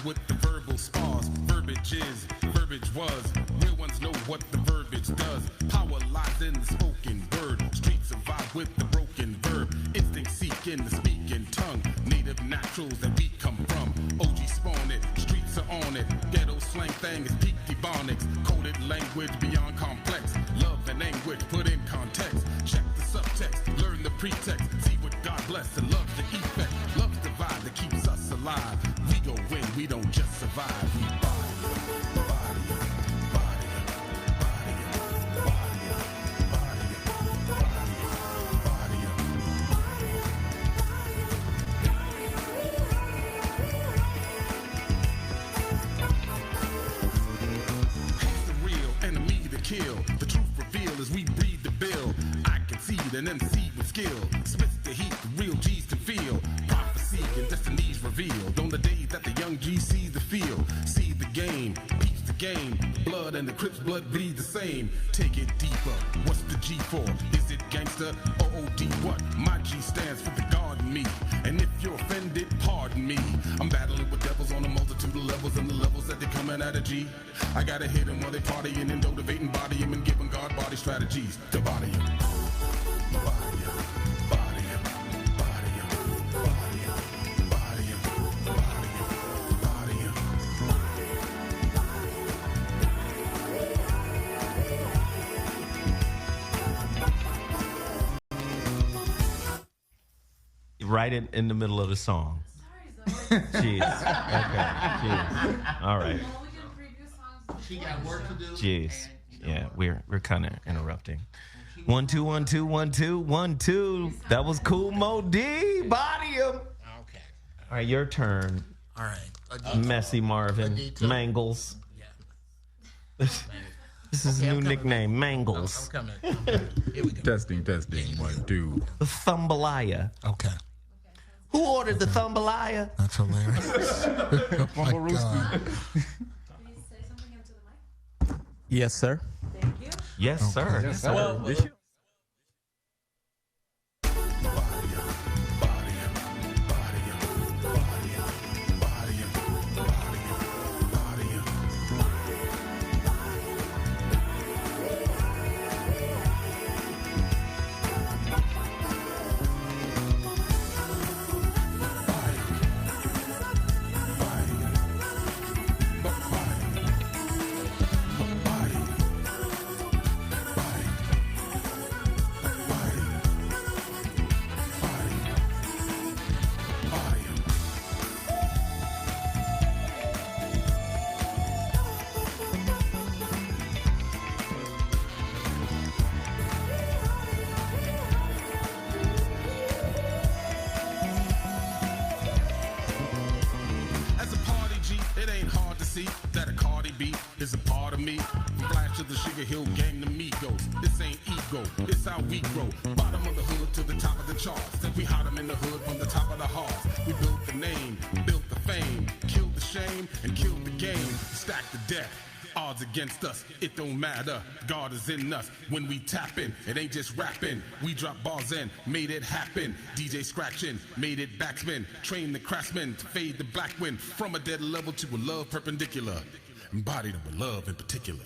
With the verbal spars, verbiage is, verbiage was. Real ones know what the verbiage does. Power lies in the spoken word. Streets survive with the broken verb. Instinct seek in the speaking tongue. Native naturals that we come from. OG spawn it, streets are on it. Ghetto slang thing is peak ebonics. Coded language beyond complex. Love and anguish put in context. Check the subtext, learn the pretext. See what God bless and love's the effect. Love's the vibe that keeps us alive. We go win, we don't just survive. We kill. The truth revealed as we breathe the bill. I concede an MC with skill. Spits the heat, the real G's can feel. Prophecy and destinies revealed. On the day that the young G sees the field. See the game, peeps the game. Blood and the Crips blood bleed the same. Take it deeper. What's the G for? Is it gangster or OD what? My G stands for the God in me. And if you're offended, pardon me. I'm battling with devils on a multitude of levels, and the levels that they're coming at a G. I gotta hit them while they partying and motivating, body him and giving God body strategies to body him. Body him, body him, body him, body him, body him, body him, body him. Right in the middle of the song. Sorry, Zoe. Jeez. Okay. Jeez. All right. Well, we did previous songs. She got work to do. Jeez. Yeah, we're kind of interrupting. 1 2 1 2 1 2 1 2. That was cool, Mo D. Body him. Okay. All right, your turn. All right. Messy Marvin. Adito. Mangles. Yeah. This is Okay, a I'm new coming. nickname, Mangles. I'm coming. Here we go. Testing. 1, 2. The Thumbalaya. Okay. Who ordered the Thumbalaya? That's hilarious. Oh my God. Please say something into the mic. Yes, sir. Thank you. Yes, sir. Yes, sir. Well, that a Cardi B is a part of me. From Flash to the Sugar Hill Gang to Migos. This ain't ego, it's how we grow. Bottom of the hood to the top of the charts. Then we hide them in the hood from the top of the hearts. We built the name, built the fame, killed the shame, and killed the game. Stacked the deck. Odds against us, it don't matter. God is in us. When we tap in, it ain't just rapping. We drop bars in, made it happen. DJ scratching, made it backspin. Train the craftsman to fade the black wind. From a dead level to a love perpendicular. Embodied with love in particular.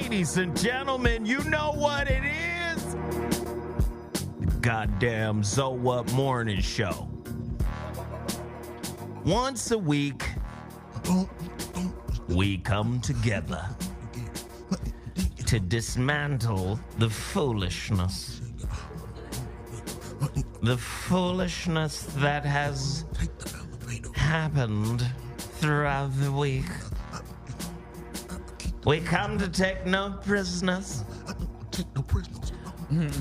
Ladies and gentlemen, you know what it is. Goddamn ZoWhat morning show. Once a week, we come together to dismantle the foolishness. The foolishness that has happened throughout the week. We come to take no prisoners,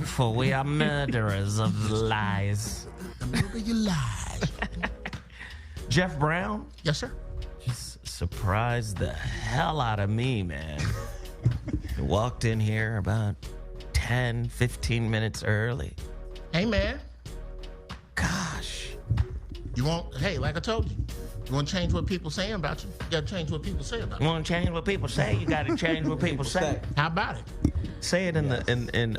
for we are murderers of lies. Murder your lies. Jeff Brown Yes, sir. just surprised the hell out of me, man. He walked in here about 10, 15 minutes early. Hey, man. Gosh. You want, hey, like I told you, you want to change what people saying about you? You got to change what people say about You you. want to change what people say? You got to change what people say. How about it? Say it in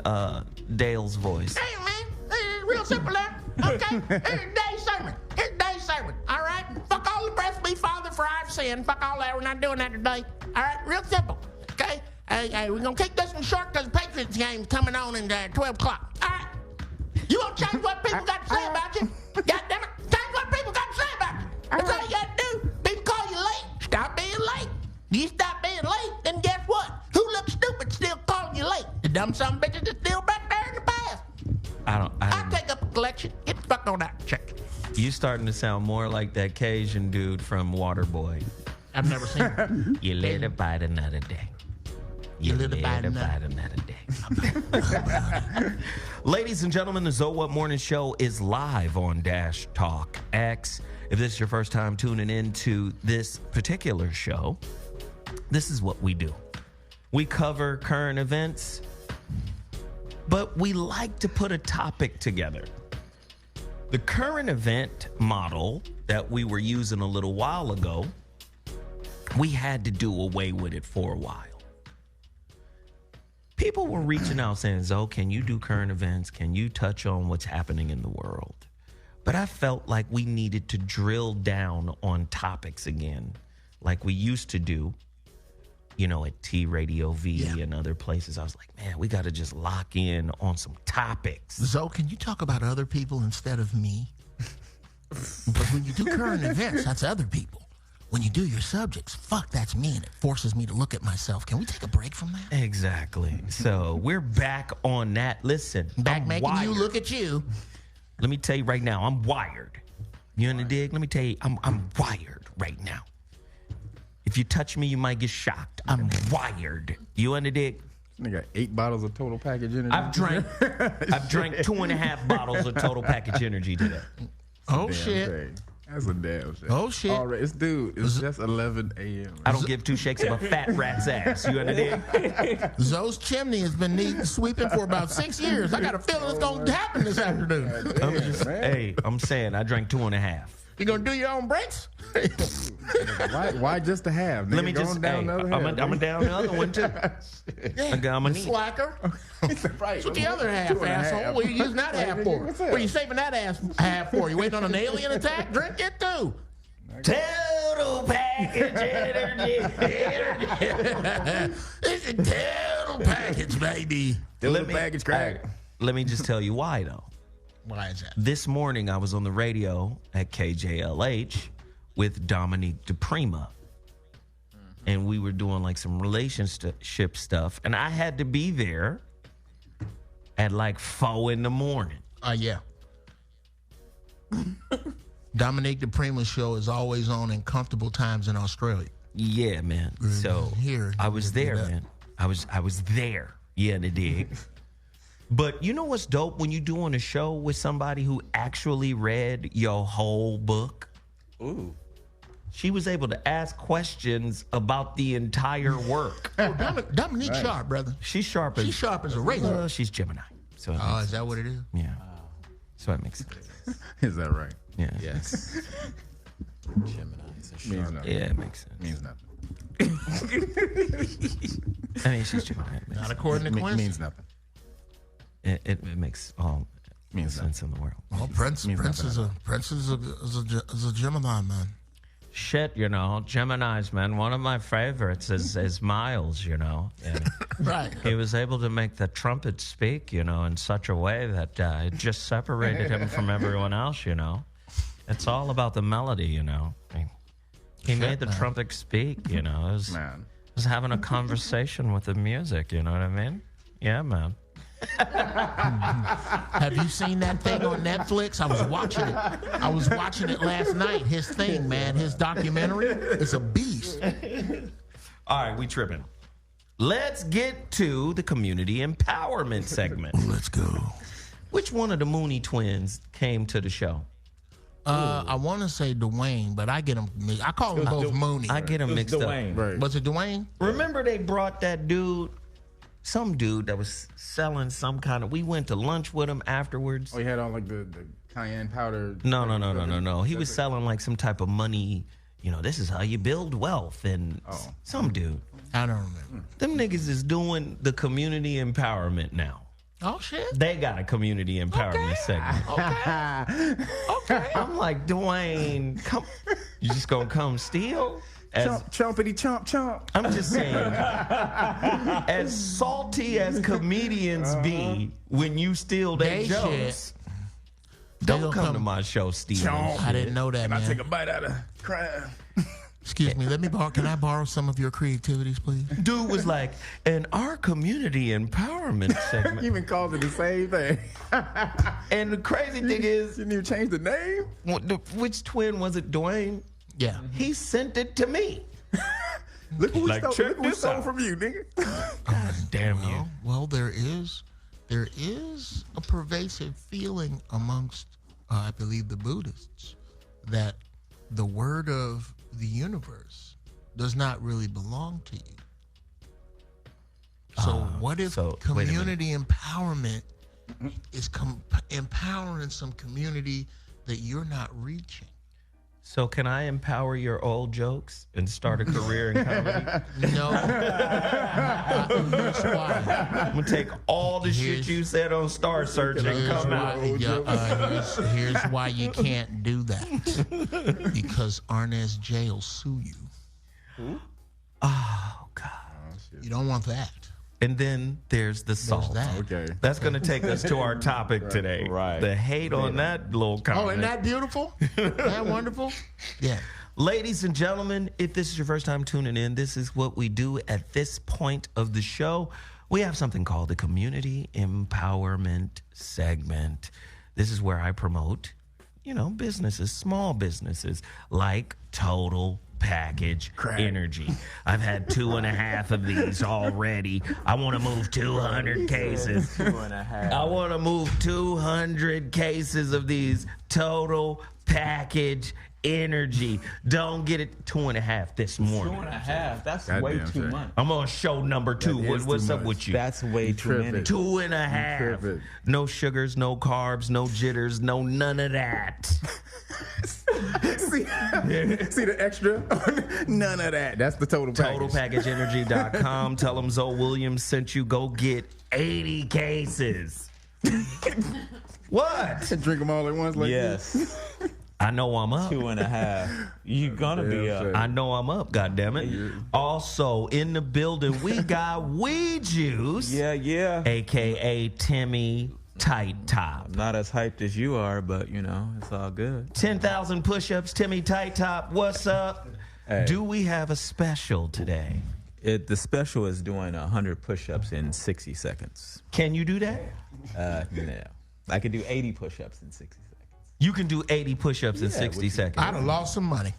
Dale's voice. Hey, man. Hey, real simple there. Okay. Here's today's sermon. Here's today's sermon. All right. Fuck all the breath be Father, for I've sinned. Fuck all that. We're not doing that today. All right. Real simple. Okay. Hey, we're going to keep this one short because the Patriots game's coming on in 12 o'clock. All right. You want to change what people got to say about you? God damn it. Change what people got to say about you. That's all you got to do. People call you late. Stop being late. You stop being late, then guess what? Who looks stupid still calling you late? The dumb son of bitches that's still back there in the past. I'll take up a collection. Get the fuck on that check. You starting to sound more like that Cajun dude from Waterboy. I've never seen it. You live to fight another day. You live to fight another day. Ladies and gentlemen, the ZoWhat Morning Show is live on Dash Talk X. If this is your first time tuning into this particular show, this is what we do. We cover current events, but we like to put a topic together. The current event model that we were using a little while ago, we had to do away with it for a while. People were reaching out saying, Zo, can you do current events? Can you touch on what's happening in the world? But I felt like we needed to drill down on topics again, like we used to do, you know, at T Radio V and other places. I was like, man, we got to just lock in on some topics. Zo, can you talk about other people instead of me? Because when you do current events, that's other people. When you do your subjects, fuck, that's me, and it forces me to look at myself. Can we take a break from that? Exactly. So we're back on that. Listen, Back I'm making wired. you look at you. Let me tell you right now, I'm wired. You in the dig? Let me tell you, I'm wired right now. If you touch me, you might get shocked. I'm wired. You in the dig? Nigga, 8 bottles of Total Package Energy. I've drank 2.5 bottles of Total Package Energy today. Oh, Damn shit. shame. That's a damn shame. Oh, shit. All right, it's just 11 a.m. I don't give two shakes of a fat rat's ass. You in the dig? Zoe's chimney has been needing sweeping for about 6 years. I got a feeling it's going to happen this afternoon. I'm saying I drank 2.5. You going to do your own breaks? Why just to have? Let me just. down the other half. I'm a down the other one too. I'm a knee. Slacker. Right. What's the other half, 2.5. asshole? What are you using that half for? What's What that? are you saving that ass half for? You waiting on an alien attack? Drink it too. Total Package Energy. It's a total package, baby. Total Package crack. Let me just tell you why though. Why is that? This morning I was on the radio at KJLH with Dominique DePrima. And we were doing like some relationship stuff. And I had to be there at like 4 a.m. Yeah. Dominique DePrima's show is always on in comfortable times in Australia. Yeah, man. So Here, I was there, man. I was there. Yeah, the dig. But you know what's dope when you doing a show with somebody who actually read your whole book? Ooh. She was able to ask questions about the entire work. Oh, Dominique Right. sharp, brother. She's sharp as She's sharp as a razor. Well, she's Gemini. So it Oh, makes is that what it is? yeah. So that makes sense. Is that right? Yeah. Yes. Gemini's a Means shark. nothing. Yeah, it makes sense. Means nothing. I mean, she's Gemini. It makes, Not according to Quincy. Means nothing. it makes all Means sense in the world. Well, Prince Means is nothing. a Gemini man. shit, you know, Gemini's, man. One of my favorites is Miles, you know. And Right. he was able to make the trumpet speak, you know, in such a way that it just separated him from everyone else, you know. It's all about the melody, you know. He made the trumpet speak, you know. It was having a conversation with the music, you know what I mean? Yeah, man. Have you seen that thing on Netflix? I was watching it. I was watching it last night. His thing, man, his documentary is a beast. All right, we tripping. Let's get to the community empowerment segment. Let's go. Which one of the Mooney twins came to the show? I want to say Dwayne, but I get them. I call them both Mooney. I get them mixed up. Right. Was it Dwayne? Remember they brought that dude, some dude that was selling some kind of, we went to lunch with him afterwards. Oh, he had on like the cayenne powder. No. He was selling like some type of money, you know, this is how you build wealth, and some dude. I don't remember. Them niggas is doing the community empowerment now. Oh, shit. They got a community empowerment segment. Okay. I'm like, Dwayne, come, you just gonna come steal? Chompity chomp chomp. I'm just saying, as salty as comedians be when you steal their They jokes, They don't gonna come to come- my show stealing. I didn't know that, And I man. take a bite out of crab. Excuse me. Can I borrow some of your creativities, please? Dude was like, in our community empowerment You segment. even called it the same thing. And the crazy thing is, You didn't even change the name. which twin was it, Dwayne? Yeah. He sent it to me. Look who Like, stole, check look who this stole out. from you, nigga. God damn you. Well, there is a pervasive feeling amongst, I believe, the Buddhists that the word of the universe does not really belong to you. So what if so, wait a minute. community empowerment is empowering some community that you're not reaching? So can I empower your old jokes and start a career in comedy? No. Here's why. I'm gonna take all the shit Here's- you said on Star Search and Here's come out. why, here's why you can't do that. Because Arnez J will sue you. Oh God. You don't want that. And then there's the salt. that. Okay. That's gonna take us to our topic today. Right. The hate on that little comment. Oh, isn't that beautiful? Isn't that wonderful? Yeah. Ladies and gentlemen, if this is your first time tuning in, this is what we do at this point of the show. We have something called the Community Empowerment Segment. This is where I promote, you know, businesses, small businesses like Total Package Energy. I've had 2.5 of these already. I want to move 200 cases. 2.5. I want to move 200 cases of these Total Package Energy. Don't get it 2.5 this morning. 2.5. That's God way damn, too sir. much. I'm on show number 2. That is What's too up much. with you? That's way too tripping. many. 2.5. tripping. No sugars, no carbs, no jitters, no none of that. See the extra? None of that. That's the total package. TotalPackageEnergy.com. Tell them Zoe Williams sent you. Go get 80 cases. What? Drink them all at once like this. Yes. I know I'm up. 2.5. You're gonna be Damn up. straight. I know I'm up, goddammit. Also, in the building, we got Weed Juice, Yeah. a.k.a. Timmy Tight Top. Not as hyped as you are, but you know, it's all good. 10,000 push-ups, Timmy Tight Top. What's up? Hey. Do we have a special today? The special is doing 100 push-ups in 60 seconds. Can you do that? No. I could do 80 push-ups in 60 seconds. You can do 80 push-ups in Yeah, 60 what you- seconds. I'd have lost some money.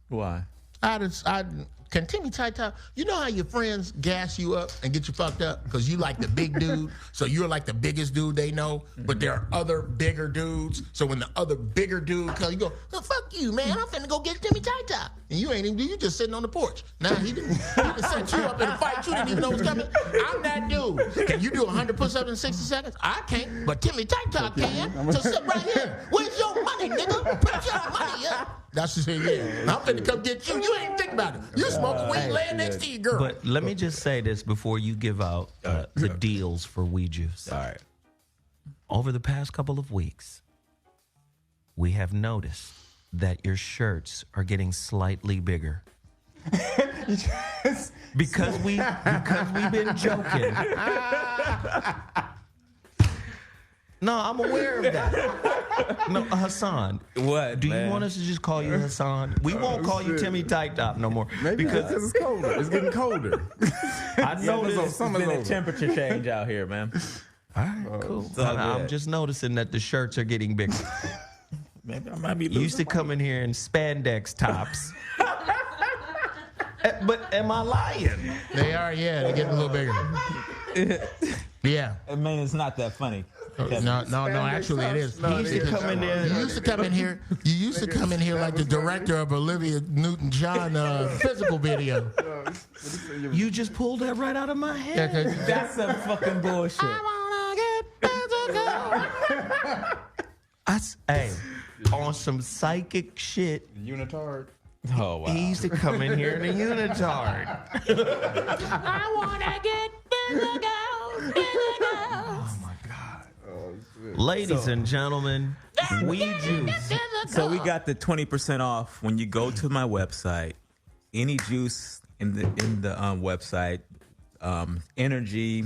Why? I'd continue tight top. You know how your friends gas you up and get you fucked up because you like the big dude, so you're like the biggest dude they know, but there are other bigger dudes. So when the other bigger dude comes, you go, oh, "Fuck you, man! I'm finna go get Timmy Tight Top," and you ain't even. You just sitting on the porch. Now he done set you up in a fight you didn't even know was coming. I'm that dude. Can you do 100 push-ups in 60 seconds? I can't, but Timmy Tight Top can. So sit right here. Where's your money, nigga? Put your money up. That's just yeah. I'm finna come get you. You ain't think about it. You smoking weed laying next to your girl. But let me just say this before you give out the deals for Weed Juice. All right. Over the past couple of weeks, we have noticed that your shirts are getting slightly bigger. Because we've been joking. No, I'm aware of that. No, Hassan. What? Do man? you want us to just call you Hassan? We won't call you Timmy Tight Top no more. Maybe because it's colder. It's getting colder. I know It's been a temperature change out here, man. All right, cool. all I'm good. just noticing that the shirts are getting bigger. Maybe I might be You used to come in here in spandex tops. But am I lying? They are, yeah. They're getting a little bigger. Yeah. I mean, it's not that funny. No, actually it is. He used to come in there. You used to come in here. You used to come in here like the director of Olivia Newton-John physical video. You just pulled that right out of my head. Yeah, 'cause That's some fucking bullshit. I wanna get physical. Hey, on some psychic shit, Unitard. Oh, wow. he used to come in here in a unitard. I wanna get physical. Ladies and gentlemen, weed juice. So we got the 20% off when you go to my website. Any juice in the website, energy,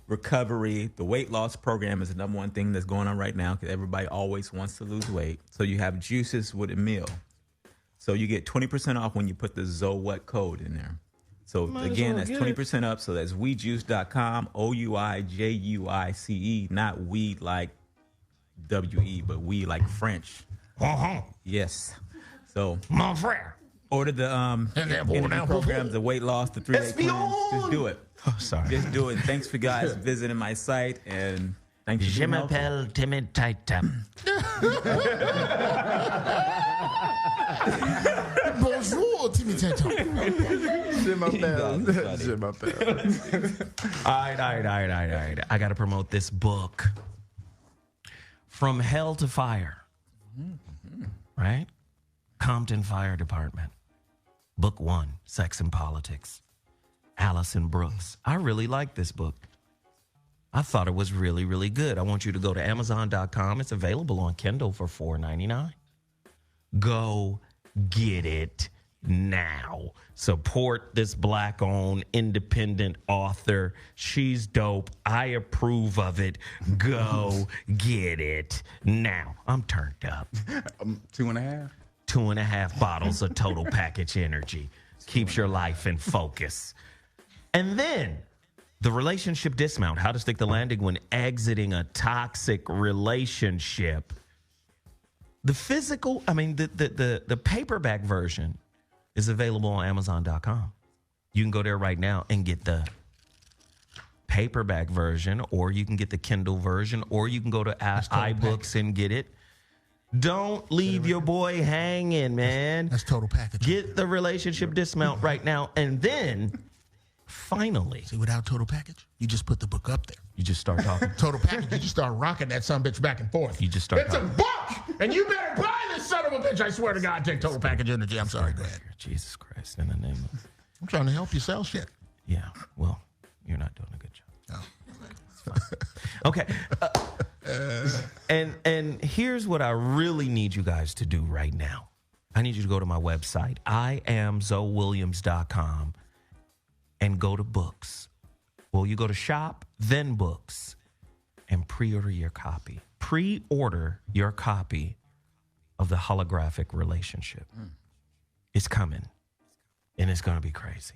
recovery, the weight loss program is the number one thing that's going on right now because everybody always wants to lose weight. So you have juices with a meal. So you get 20% off when you put the ZoWhat code in there. So again, that's 20% up. So that's weedjuice.com, OUIJUICE, not weed like WE, but we like French. Yes. So Mon frère. order the energy programs, the weight loss, the 3-day cleanse. Just do it. Oh, sorry. Just do it. Thanks for guys visiting my site and thanks for Je being helpful. m'appelle Timmy Tight Top. Bonjour, Timmy Tatum. Shit my pals. That's Shit my pals. All right. I got to promote this book. From Hell to Fire. Right? Compton Fire Department. Book 1, Sex and Politics. Allison Brooks. I really like this book. I thought it was really, really good. I want you to go to Amazon.com. It's available on Kindle for $4.99. Go get it now. Support this Black-owned independent author. She's dope. I approve of it. Go get it now. I'm turned up. 2.5. 2.5 bottles of Total Package Energy. Keeps your life in focus. And then the relationship dismount, how to stick the landing when exiting a toxic relationship. The physical, the paperback version is available on Amazon.com. You can go there right now and get the paperback version, or you can get the Kindle version, or you can go to iBooks and get it. Don't leave your boy hanging, man. That's total package. Get the relationship dismount right now. And then, finally, See, without total package, you just put the book up there. you just start talking. Total package, you just start rocking that son bitch back and forth. You just start It's a talking. book, and you better buy this son of a bitch. I swear to God, take total package energy. I'm sorry, go ahead. Jesus Christ, in the name of... I'm trying to help you sell shit. Yeah, well, you're not doing a good job. No. Okay. And here's what I really need you guys to do right now. I need you to go to my website, IamZoWilliams.com, and go to books. Well, you go to shop, then books, and pre-order your copy. Pre-order your copy of The Holographic Relationship. It's coming, and it's going to be crazy.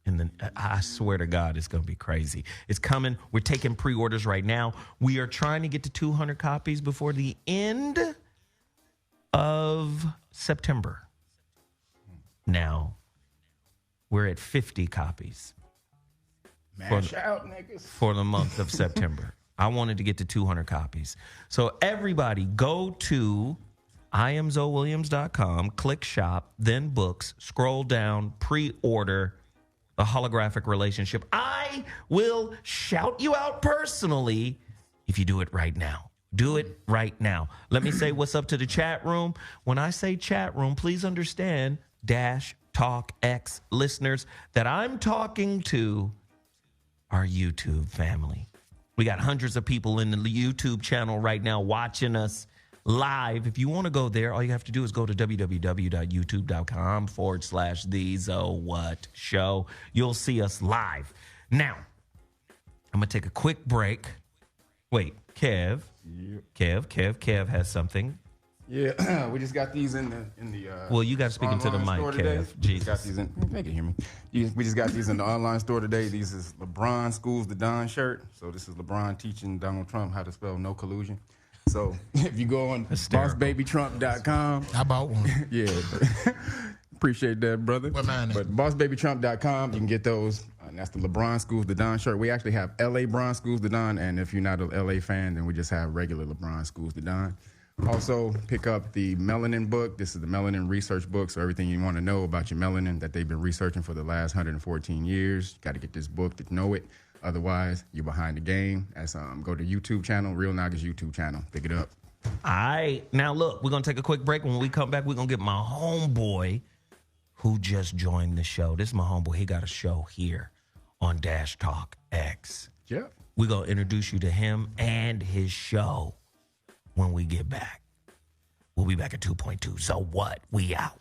And then I swear to God, it's going to be crazy. It's coming. We're taking pre-orders right now. We are trying to get to 200 copies before the end of September. Now, we're at 50 copies Mash out, niggas. for the month of September. I wanted to get to 200 copies. So everybody go to IamZoWilliams.com, click shop, then books, scroll down, pre-order The Holographic Relationship. I will shout you out personally if you do it right now. Do it right now. Let me say what's up to the chat room. When I say chat room, please understand, Dash Talk X listeners, that I'm talking to our YouTube family. We got hundreds of people in the YouTube channel right now watching us. live. If you want to go there, all you have to do is go to www.youtube.com/the ZoWhat show. You'll see us live. Now, I'm going to take a quick break. Wait, Kev. Yep. Kev has something. Yeah, we just got these in the Well, you got to speak into the mic, Kev. Jesus. Got these in, they can hear me. We just got these in the online store today. These is LeBron Schools the Don shirt. So this is LeBron teaching Donald Trump how to spell no collusion. So if you go on bossbabytrump.com. How about one? Yeah. Appreciate that, brother. What mine is? But bossbabytrump.com, you can get those. And that's the LeBron Schools the Don shirt. We actually have LA Bron Schools the Don. And if you're not an LA fan, then we just have regular LeBron Schools the Don. Also, pick up the melanin book. This is the melanin research book, so everything you want to know about your melanin that they've been researching for the last 114 years. Got to get this book to know it. Otherwise, you're behind the game. That's go to YouTube channel, Real Niggas YouTube channel. Pick it up. All right. Now, look, we're going to take a quick break. When we come back, we're going to get my homeboy who just joined the show. This is my homeboy. He got a show here on Dash Talk X. Yep. We're going to introduce you to him and his show when we get back. We'll be back at 2.2. So what? We out.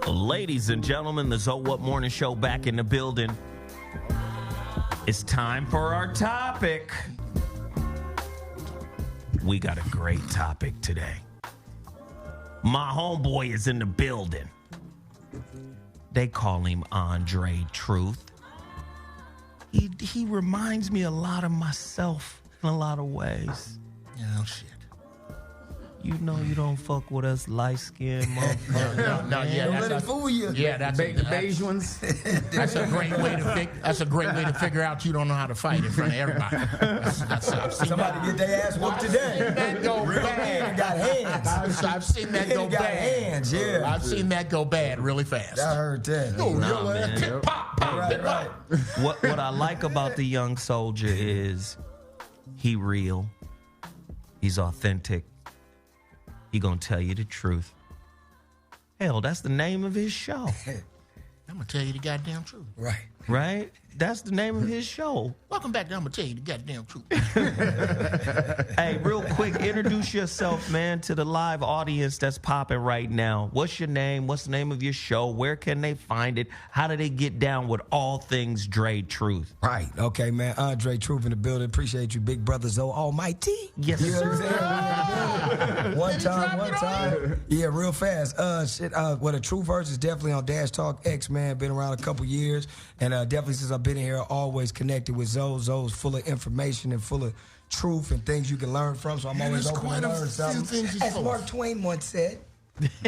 Ladies and gentlemen, the ZoWhat Morning Show back in the building. It's time for our topic. We got a great topic today. My homeboy is in the building. They call him Andre Truth. He reminds me a lot of myself in a lot of ways. Oh, shit. You know you don't fuck with us light-skinned motherfuckers. No, yeah, Don't let it fool you. Yeah, that's The beige ones. That's a great way to figure out you don't know how to fight in front of everybody. I've seen Somebody get their ass whooped today. I've seen that go Real bad. man got hands. I've seen that go Got bad. hands, yeah. I've seen that go bad really fast. I heard that. Oh, Nah, real man. pip, pop, pop, Right, pip, right. pop. What I like about the young soldier is he real. He's authentic. He gonna tell you the truth. Hell, that's the name of his show, I'm gonna tell you the goddamn truth. Right. right? That's the name of his show. Welcome back. I'm gonna tell you the goddamn truth. Hey, real quick, introduce yourself, man, to the live audience that's popping right now. What's your name? What's the name of your show? Where can they find it? How do they get down with all things Dre Truth? Right. Okay, man. Andre Truth in the building. Appreciate you, big brother Zoe Almighty. Yes, You know what I'm sir. saying? One time. Yeah, real fast. Well, the True Verse is definitely on Dash Talk X, man. Been around a couple years. And definitely since I've been here, always connected with Zoe. Zoe's full of information and full of truth and things you can learn from. So I'm always there's open quite to a learn few something. things he's As full Mark of. Twain once said.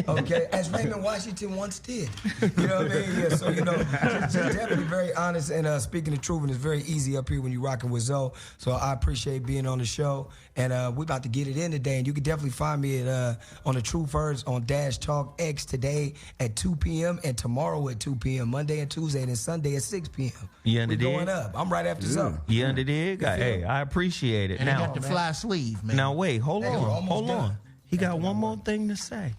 Okay, as Raymond Washington once did. You know what I mean? Yeah, so, just definitely very honest and speaking the truth, and it's very easy up here when you're rocking with Zoe. So I appreciate being on the show, and we're about to get it in today, and you can definitely find me at on the Truth Hurts on Dash Talk X today at 2 p.m. and tomorrow at 2 p.m., Monday and Tuesday, and then Sunday at 6 p.m. You We're under going dig? up. I'm right after Zoe. You under dig? Hey, I appreciate it. And Now, he got the fly sleeve, man. now wait, hold Hey, we're on, almost hold done. on. He got one more thing to say.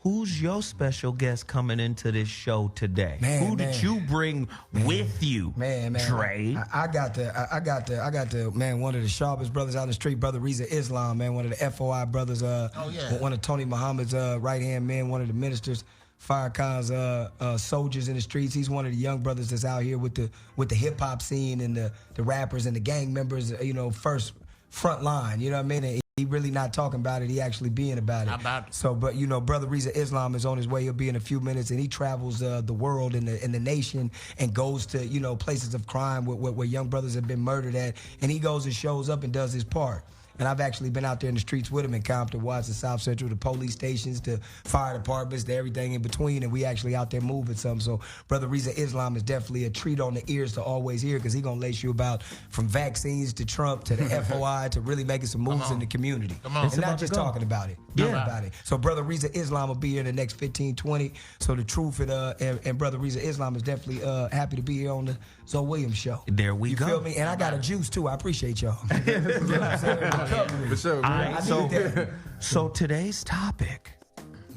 Who's your special guest coming into this show today? Man, Who did man. you bring with you, Man, Dre? I got the man, one of the sharpest brothers out in the street, Bro.Rizza Islam, man, one of the FOI brothers, one of Tony Muhammad's right hand man, one of the ministers, Farrakhan's soldiers in the streets. He's one of the young brothers that's out here with the hip hop scene and the rappers and the gang members, first front line, you know what I mean? And he really not talking about it. He actually being about it. How about it? So, but Bro.Rizza Islam is on his way. He'll be in a few minutes, and he travels the world and the nation and goes to places of crime where young brothers have been murdered at, and he goes and shows up and does his part. And I've actually been out there in the streets with him in Compton, Watson, South Central, to police stations, to fire departments, to everything in between, and we actually out there moving something. So Bro.Rizza Islam is definitely a treat on the ears to always hear, because he gonna lace you about from vaccines to Trump to the FOI to really making some moves in the community. Come on. And It's not about just to go. talking about it. Yeah. Talking about it. So Bro.Rizza Islam will be here in the next 15, 20. So the truth and Bro.Rizza Islam is definitely happy to be here on the Zoe Williams show. There we you go. feel me? And I got a juice too. I appreciate y'all. You know what I'm saying? Recovery. For sure. All right, I so, need that. so today's topic,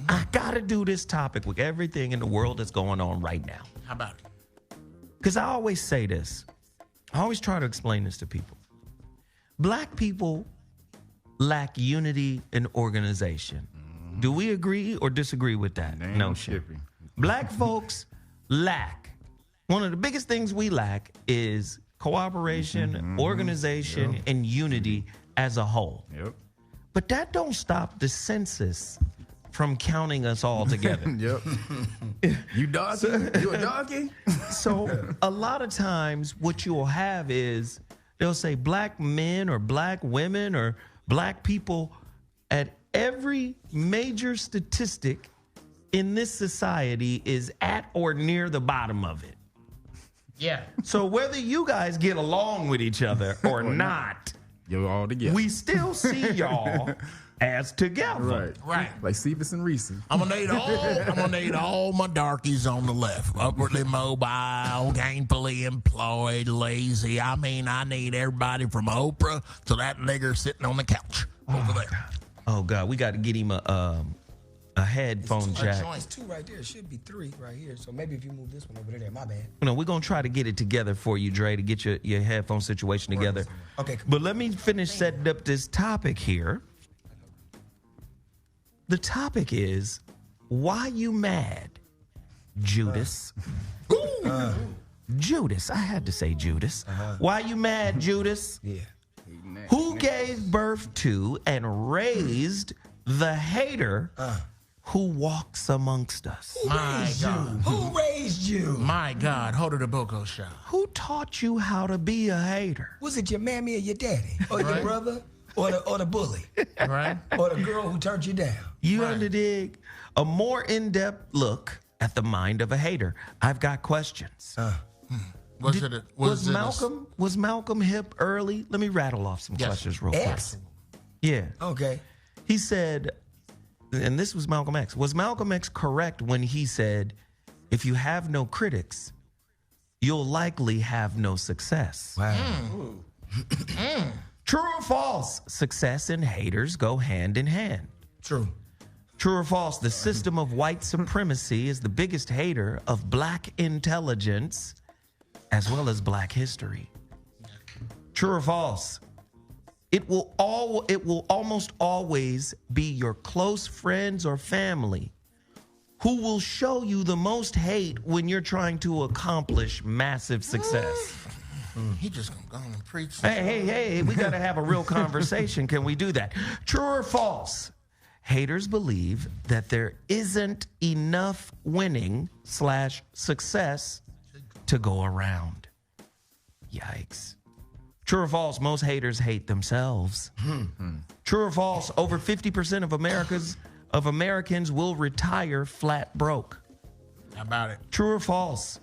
I gotta do this topic with everything in the world that's going on right now. How about it? Because I always say this. I always try to explain this to people. Black people lack unity and organization. Do we agree or disagree with that Damn notion? Skippy. Black folks lack. One of the biggest things we lack is cooperation, organization, and unity as a whole. Yep. But that don't stop the census from counting us all together. Yep. You donkey? You a donkey? So a lot of times what you will have is they'll say black men or black women or black people at every major statistic in this society is at or near the bottom of it. Yeah. So whether you guys get along with each other or not, You're all together. we still see y'all as together. Right. Like Cephas and Reese. I'm gonna need all my darkies on the left. Upwardly mobile, gainfully employed, lazy. I mean, I need everybody from Oprah to that nigger sitting on the couch over there. Oh God, we got to get him a headphone jack. It's two right there. It should be three right here. So maybe if you move this one over there, my bad. We're gonna try to get it together for you, Dre, to get your headphone situation together. Okay. But let me finish setting up this topic here. The topic is, why you mad, Judas? Judas. I had to say Judas. Why you mad, Judas? Yeah. Who gave birth to and raised the hater who walks amongst us? My God. Who raised you? My God. Hold it a Boko shot. Who taught you how to be a hater? Was it your mammy or your daddy? Or your Right. brother? Or the bully? Right? Or the girl who turned you down? You Right. underdig? A more in-depth look at the mind of a hater. I've got questions. Was Malcolm hip early? Let me rattle off some Yes. questions real quick. X? Yeah. Okay. He said, and this was Malcolm X. Was Malcolm X correct when he said, if you have no critics, you'll likely have no success? Wow. True or false? Success and haters go hand in hand. True. True or false? The system of white supremacy is the biggest hater of black intelligence as well as black history. True or false? It will almost always be your close friends or family who will show you the most hate when you're trying to accomplish massive success. He just gonna go on and preach. Hey, we got to have a real conversation. Can we do that? True or false? Haters believe that there isn't enough winning / success to go around. Yikes. True or false, most haters hate themselves. True or false, over 50% of Americans will retire flat broke. How about it? True or false,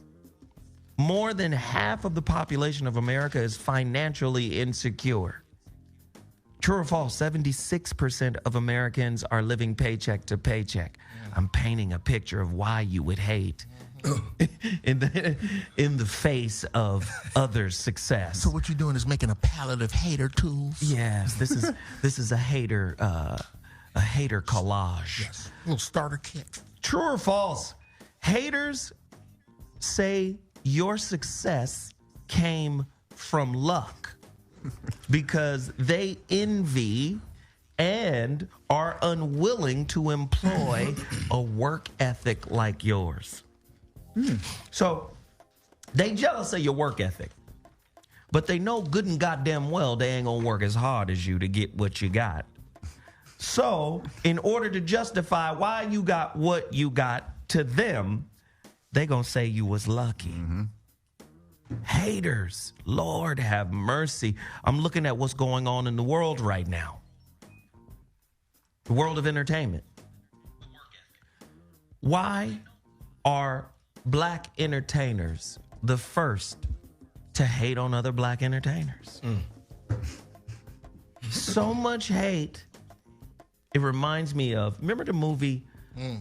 more than half of the population of America is financially insecure. True or false, 76% of Americans are living paycheck to paycheck. I'm painting a picture of why you would hate in the face of others' success. So what you're doing is making a palette of hater tools. Yes, this is a hater collage. Yes. A little starter kit. True or false, haters say your success came from luck because they envy and are unwilling to employ a work ethic like yours. So they jealous of your work ethic, but they know good and goddamn well they ain't gonna work as hard as you to get what you got. So in order to justify why you got what you got, to them, they gonna say you was lucky. Haters, Lord have mercy. I'm looking at what's going on in the world right now. The world of entertainment. Why are black entertainers the first to hate on other black entertainers? So much hate. It reminds me of, remember the movie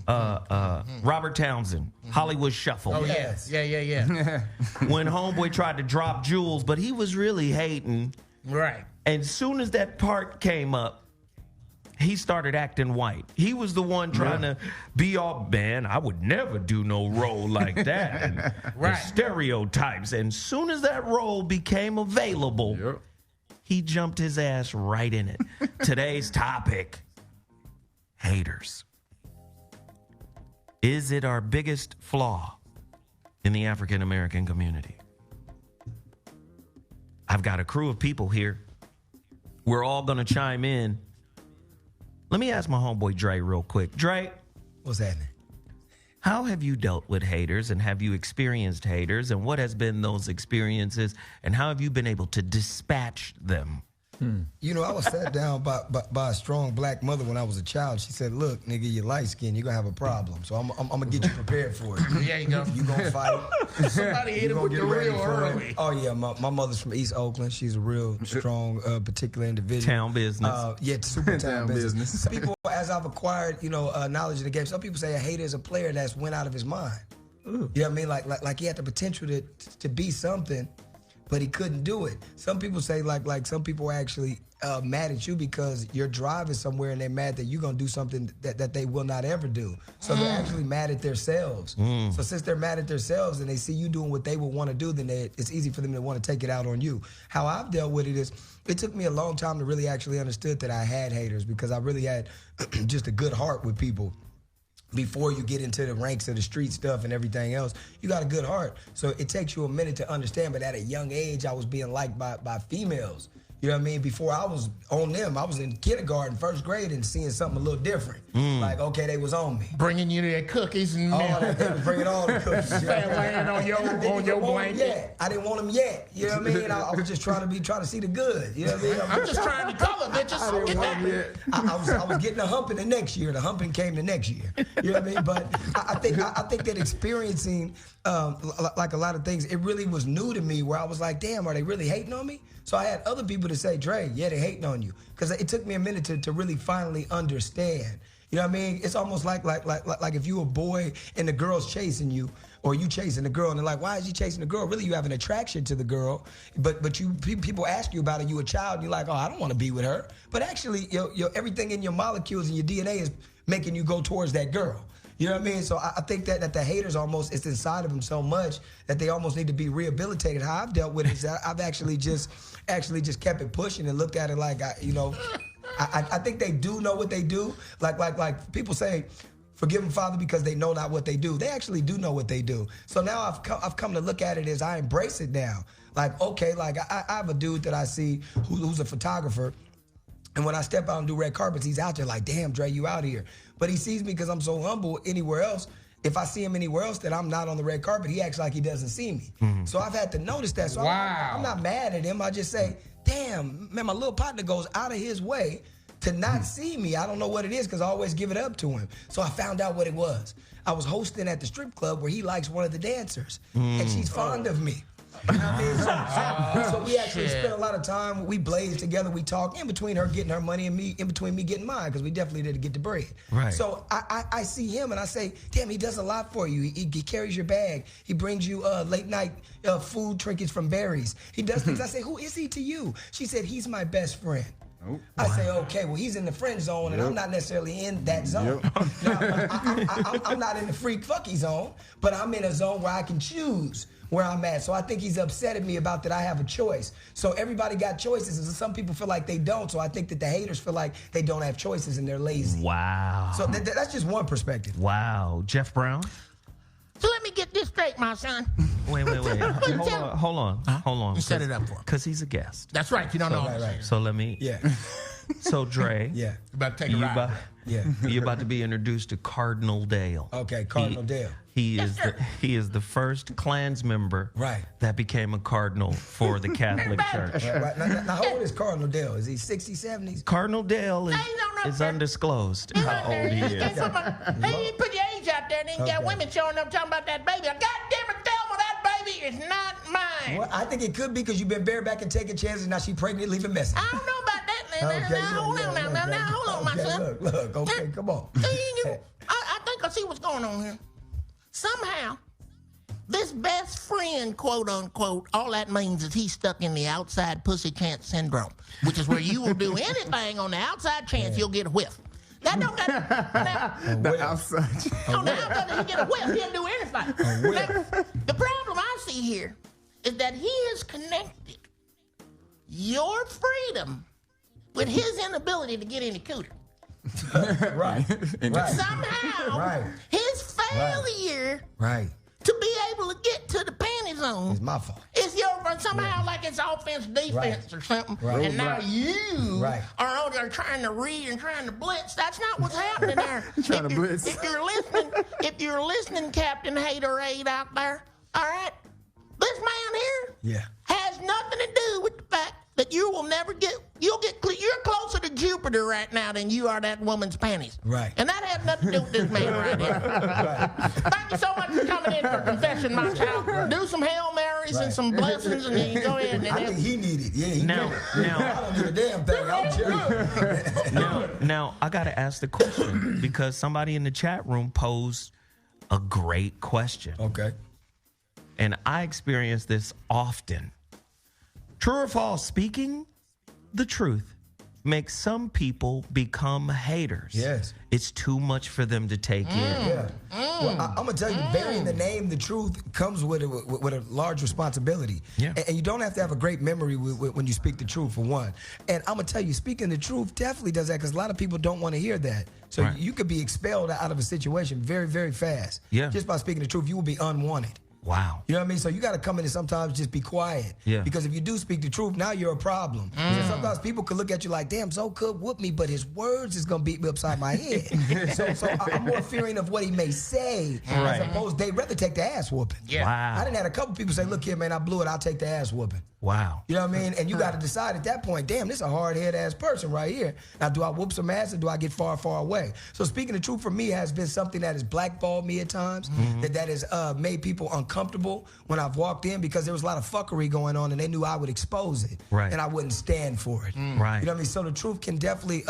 Robert Townsend, Hollywood Shuffle? Oh, yes. Yeah. When homeboy tried to drop jewels, but he was really hating. Right. And soon as that part came up, he started acting white. He was the one trying to be all, man, I would never do no role like that. And the stereotypes. And soon as that role became available, he jumped his ass right in it. Today's topic, haters. Is it our biggest flaw in the African American community? I've got a crew of people here. We're all going to chime in. Let me ask my homeboy Dre real quick. Dre, What's happening? how have you dealt with haters, and have you experienced haters, and what has been those experiences, and how have you been able to dispatch them? You know, I was sat down by a strong black mother when I was a child. She said, look, nigga, you're light skinned, you're going to have a problem. So I'm going to get you prepared for it. There you go. You going to fight. Somebody hit him with the real early. Oh, yeah. My mother's from East Oakland. She's a real strong, particular individual. Town business. Yeah, super town business. People, as I've acquired, knowledge of the game, some people say a hater is a player that's went out of his mind. You know what I mean? Like he had the potential to be something, but he couldn't do it. Some people say like some people are actually mad at you because you're driving somewhere and they're mad that you're gonna do something that they will not ever do. So they're actually mad at themselves. So since they're mad at themselves and they see you doing what they would want to do, then it's easy for them to want to take it out on you. How I've dealt with it is, it took me a long time to really actually understood that I had haters, because I really had just a good heart with people. Before you get into the ranks of the street stuff and everything else, you got a good heart. So it takes you a minute to understand, but at a young age, I was being liked by females. You know what I mean? Before I was on them, I was in kindergarten, first grade, and seeing something a little different. Like, okay, they was on me. Bringing you their cookies and They was bringing all the cookies. laying on your blanket. I didn't want them yet. You know what I mean? I was just trying to see the good. You know what I mean? I'm just trying to color, bitches. Get that. I was getting a humping the next year. The humping came the next year. You know what I mean? But I think that experiencing like a lot of things, it really was new to me, where I was like, damn, are they really hating on me? So I had other people to say, Dre, yeah, they hating on you. Because it took me a minute to really finally understand. You know what I mean? It's almost like if you a boy and the girl's chasing you, or you chasing the girl, and they're like, why is he chasing the girl? Really, you have an attraction to the girl, but people ask you about it, you a child, and you're like, oh, I don't want to be with her. But actually, everything in your molecules and your DNA is making you go towards that girl. You know what I mean? So I think that the haters almost, it's inside of them so much that they almost need to be rehabilitated. How I've dealt with it is that I've actually just kept it pushing and looked at it like, I think they do know what they do. Like people say, forgive them, Father, because they know not what they do. They actually do know what they do. So now I've come to look at it as I embrace it now. Like, okay, like I have a dude that I see who's a photographer. And when I step out and do red carpets, he's out there like, damn, Dre, you out here. But he sees me because I'm so humble anywhere else. if I see him anywhere else that I'm not on the red carpet, he acts like he doesn't see me. So I've had to notice that. So I'm not mad at him. I just say, damn, man, my little partner goes out of his way to not see me. I don't know what it is because I always give it up to him. So I found out what it was. I was hosting at the strip club where he likes one of the dancers, and she's fond of me. You know what I mean? So we actually spent a lot of time. We blazed together. We talked in between her getting her money and me, in between me getting mine, because we definitely didn't get the bread. Right. So I see him and I say, damn, he does a lot for you. He carries your bag. He brings you late night food trinkets from Barry's. He does things. I say, who is he to you? She said, he's my best friend. Oh. I say, okay, well, he's in the friend zone, and I'm not necessarily in that zone. Now, I'm not in the freak fucky zone, but I'm in a zone where I can choose where I'm at. So I think he's upset at me about that I have a choice. So everybody got choices, and some people feel like they don't. So I think that the haters feel like they don't have choices and they're lazy. Wow. So that's just one perspective. Wow. Jeff Brown? So let me get this straight, my son. Wait. Hold on. You set it up for him. Because he's a guest. That's right. You don't know. Right. So let me. Yeah. So Dre. Yeah. You about to take a ride. You're about to be introduced to Cardinal Dale. Okay, Cardinal Dale. He is the first Klans member that became a cardinal for the Catholic Church. Right. Now, how old is Cardinal Dale? Is he 60s, 70s? Cardinal Dale is undisclosed how old he is. Hey, you put your age out there, and then you got women showing up talking about that baby. God damn it, Thelma, that baby is not mine. Well, I think it could be because you've been bareback and taking chances. Now she's pregnant, leaving message. I don't know about that. Now, hold on, my son. Look, okay, come on. I think I see what's going on here. Somehow, this best friend, quote unquote, all that means is he's stuck in the outside pussy chance syndrome, which is where you will do anything on the outside chance you'll get a whiff. That don't got The outside. on the outside he get a whiff, he'll do anything. Now, the problem I see here is that he has connected your freedom with his inability to get any cooter. Right. Somehow, his failure to be able to get to the panty zone It's my fault. is your somehow like it's offense, defense, or something. And now you are out there trying to read and trying to blitz. That's not what's happening there. Trying to blitz. If you're listening, Captain Haterade out there, all right, this man here has nothing to do with the fact that you will never get, you're closer to Jupiter right now than you are that woman's panties. Right. And that has nothing to do with this man right here. Thank you so much for coming in for confession, my child. Do some Hail Marys and some blessings, and then you go ahead and I think he needed it. Yeah, he Now, I don't need a damn thing. I'm joking. now, I got to ask the question because somebody in the chat room posed a great question. Okay. And I experience this often. True or false, speaking the truth makes some people become haters. Yes. It's too much for them to take in. Yeah. Well, I'm going to tell you, burying the name, the truth, comes with a large responsibility. Yeah. And you don't have to have a great memory when you speak the truth, for one. And I'm going to tell you, speaking the truth definitely does that because a lot of people don't want to hear that. So you could be expelled out of a situation very, very fast. Yeah. Just by speaking the truth, you will be unwanted. Wow. You know what I mean? So you got to come in and sometimes just be quiet. Yeah. Because if you do speak the truth, now you're a problem. So sometimes people could look at you like, damn, Zo could whoop me, but his words is going to beat me upside my head. so I'm more fearing of what he may say as opposed they'd rather take the ass whooping. Yeah. Wow. I done had a couple people say, look here, man, I blew it. I'll take the ass whooping. Wow. You know what I mean? And you got to decide at that point, damn, this is a hard-headed ass person right here. Now, do I whoop some ass or do I get far, far away? So speaking the truth for me has been something that has blackballed me at times, that has made people uncomfortable when I've walked in because there was a lot of fuckery going on and they knew I would expose it. Right. And I wouldn't stand for it. Right. You know what I mean? So the truth can definitely...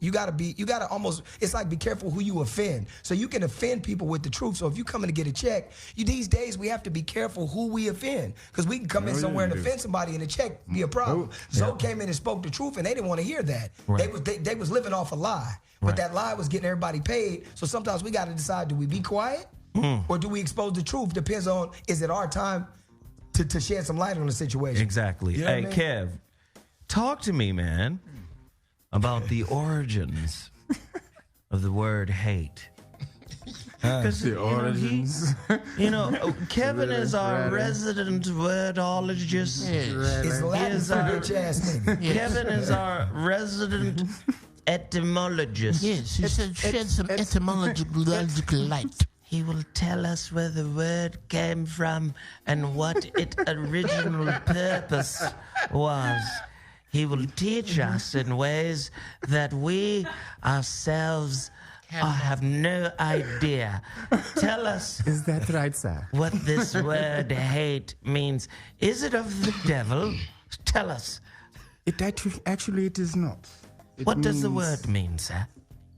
you gotta almost, it's like be careful who you offend. So you can offend people with the truth. So if you come in to get a check, these days we have to be careful who we offend. Because we can come in somewhere and offend somebody and the check be a problem. Zo came in and spoke the truth and they didn't want to hear that. Right. They was living off a lie. But that lie was getting everybody paid. So sometimes we gotta decide, do we be quiet? Or do we expose the truth? Depends on, is it our time to shed some light on the situation? Exactly. You know Hey, what I mean? Kev, talk to me, man, about the origins of the word hate. Because The origins. Kevin is our resident wordologist. It's Latin for bitch ass nigga. Kevin is our resident etymologist. Yes, he said shed some etymological light. He will tell us where the word came from and what its original purpose was. He will teach us in ways that we ourselves have no idea. Tell us. Is that right, sir? What this word hate means. Is it of the devil? Tell us. Actually, it is not. What does the word mean, sir?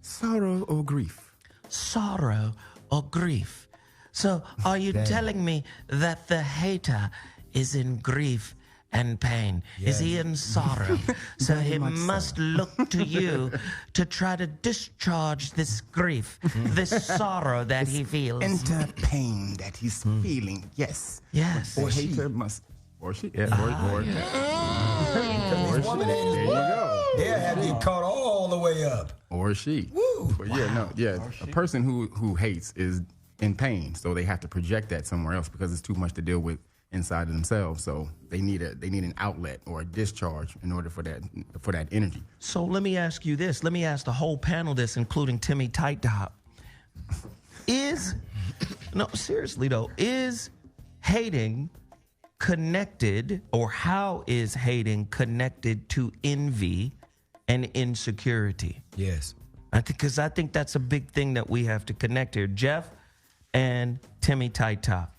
Sorrow or grief. Sorrow or grief. So are you telling me that the hater is in grief and pain? Is he in sorrow? So he must look to you to try to discharge this grief, this sorrow that he feels. Enter pain that he's feeling. Yes. Yes. Or hater must. Or she. Yeah. Or Because these woman haters, there you go. they'll have you caught all the way up. Or she. Woo. But a person who hates is in pain, so they have to project that somewhere else because it's too much to deal with inside of themselves. So they need an outlet or a discharge in order for that energy. So let me ask you this. Let me ask the whole panel this, including Timmy Tight Top. Seriously though, is hating connected, or how is hating connected to envy and insecurity? Yes. I think that's a big thing that we have to connect here. Jeff and Timmy Tight Top.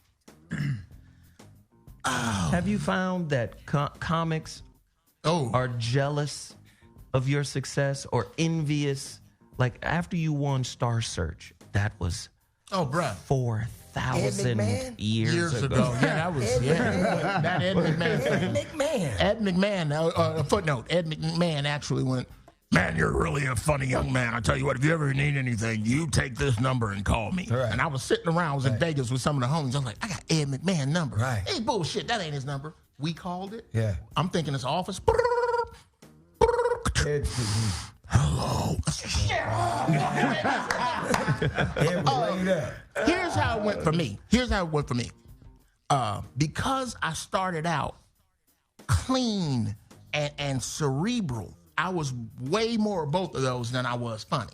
Have you found that comics are jealous of your success or envious? Like after you won Star Search, that was bruh. 4,000 years ago. Yeah, that was that Ed McMahon. Ed McMahon. Footnote: Ed McMahon actually went, "Man, you're really a funny young man. I tell you what, if you ever need anything, you take this number and call me." Right. And I was sitting around, I was in Vegas with some of the homies. I was like, "I got Ed McMahon number." Right. Hey, bullshit, that ain't his number. We called it. Yeah. I'm thinking it's office. Hello. Here's how it went for me. Because I started out clean and cerebral, I was way more of both of those than I was funny.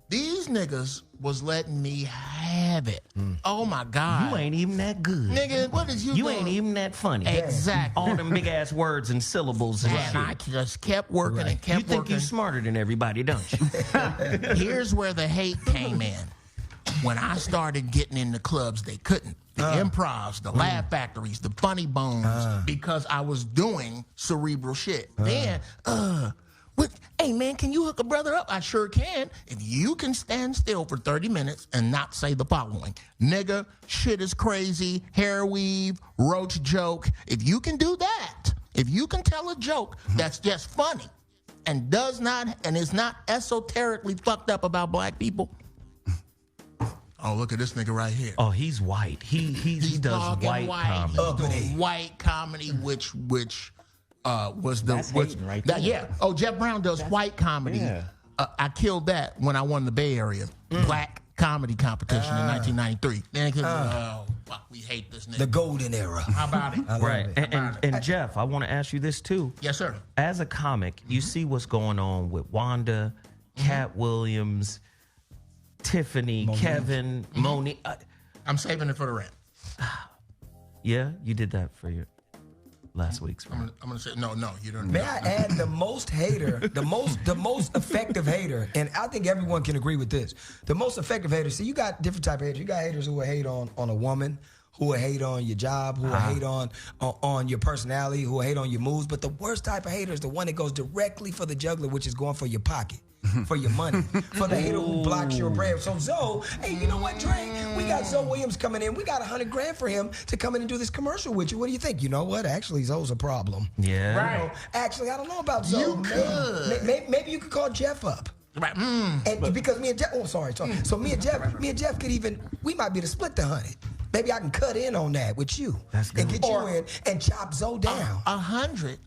These niggas was letting me have it. Oh my God. You ain't even that good. Nigga, what is you You doing? ain't even that funny. Exactly. All them big ass words and syllables and And I shit. just kept working and kept You think working. you smarter than everybody, don't you? Here's where the hate came in. When I started getting in the clubs, they couldn't. The improvs, the laugh factories, the funny bones, because I was doing cerebral shit. Then, hey man, can you hook a brother up? I sure can. If you can stand still for 30 minutes and not say the following: nigga, shit is crazy, hair weave, roach joke. If you can do that, if you can tell a joke that's just funny and is not esoterically fucked up about black people. Oh, look at this nigga right here. Oh, he's white. He does talking white comedy. He's doing white comedy, which was That's hating right there. yeah. Oh, Jeff Brown does white comedy. Yeah. I killed that when I won the Bay Area black comedy competition in 1993. Then fuck, we hate this nigga. The golden era. How about it? I love Right. it. And Jeff, I want to ask you this too. Yes, sir. As a comic, you see what's going on with Wanda, Cat Williams, Tiffany, Kevin, Monique. I'm saving it for the rant. Yeah, you did that for your last week's I'm rant. gonna say no. You don't. May I add the most effective hater, and I think everyone can agree with this. The most effective hater. See, you got different type of haters. You got haters who will hate on a woman, who will hate on your job, who will hate on your personality, who will hate on your moves. But the worst type of hater is the one that goes directly for the juggler, which is going for your pocket. For your money, for the hater who blocks your bread. So Zoe, hey, you know what, Dre? We got Zoe Williams coming in. We got $100,000 for him to come in and do this commercial with you. What do you think? You know what? Actually, Zoe's a problem. Yeah. Right. You know, actually, I don't know about Zoe. You could. Maybe you could call Jeff up. Right. And because me and Jeff, sorry. So me and Jeff could even, we might be to split the 100. Maybe I can cut in on that with you. That's good. And get you in and chop Zoe down. 100.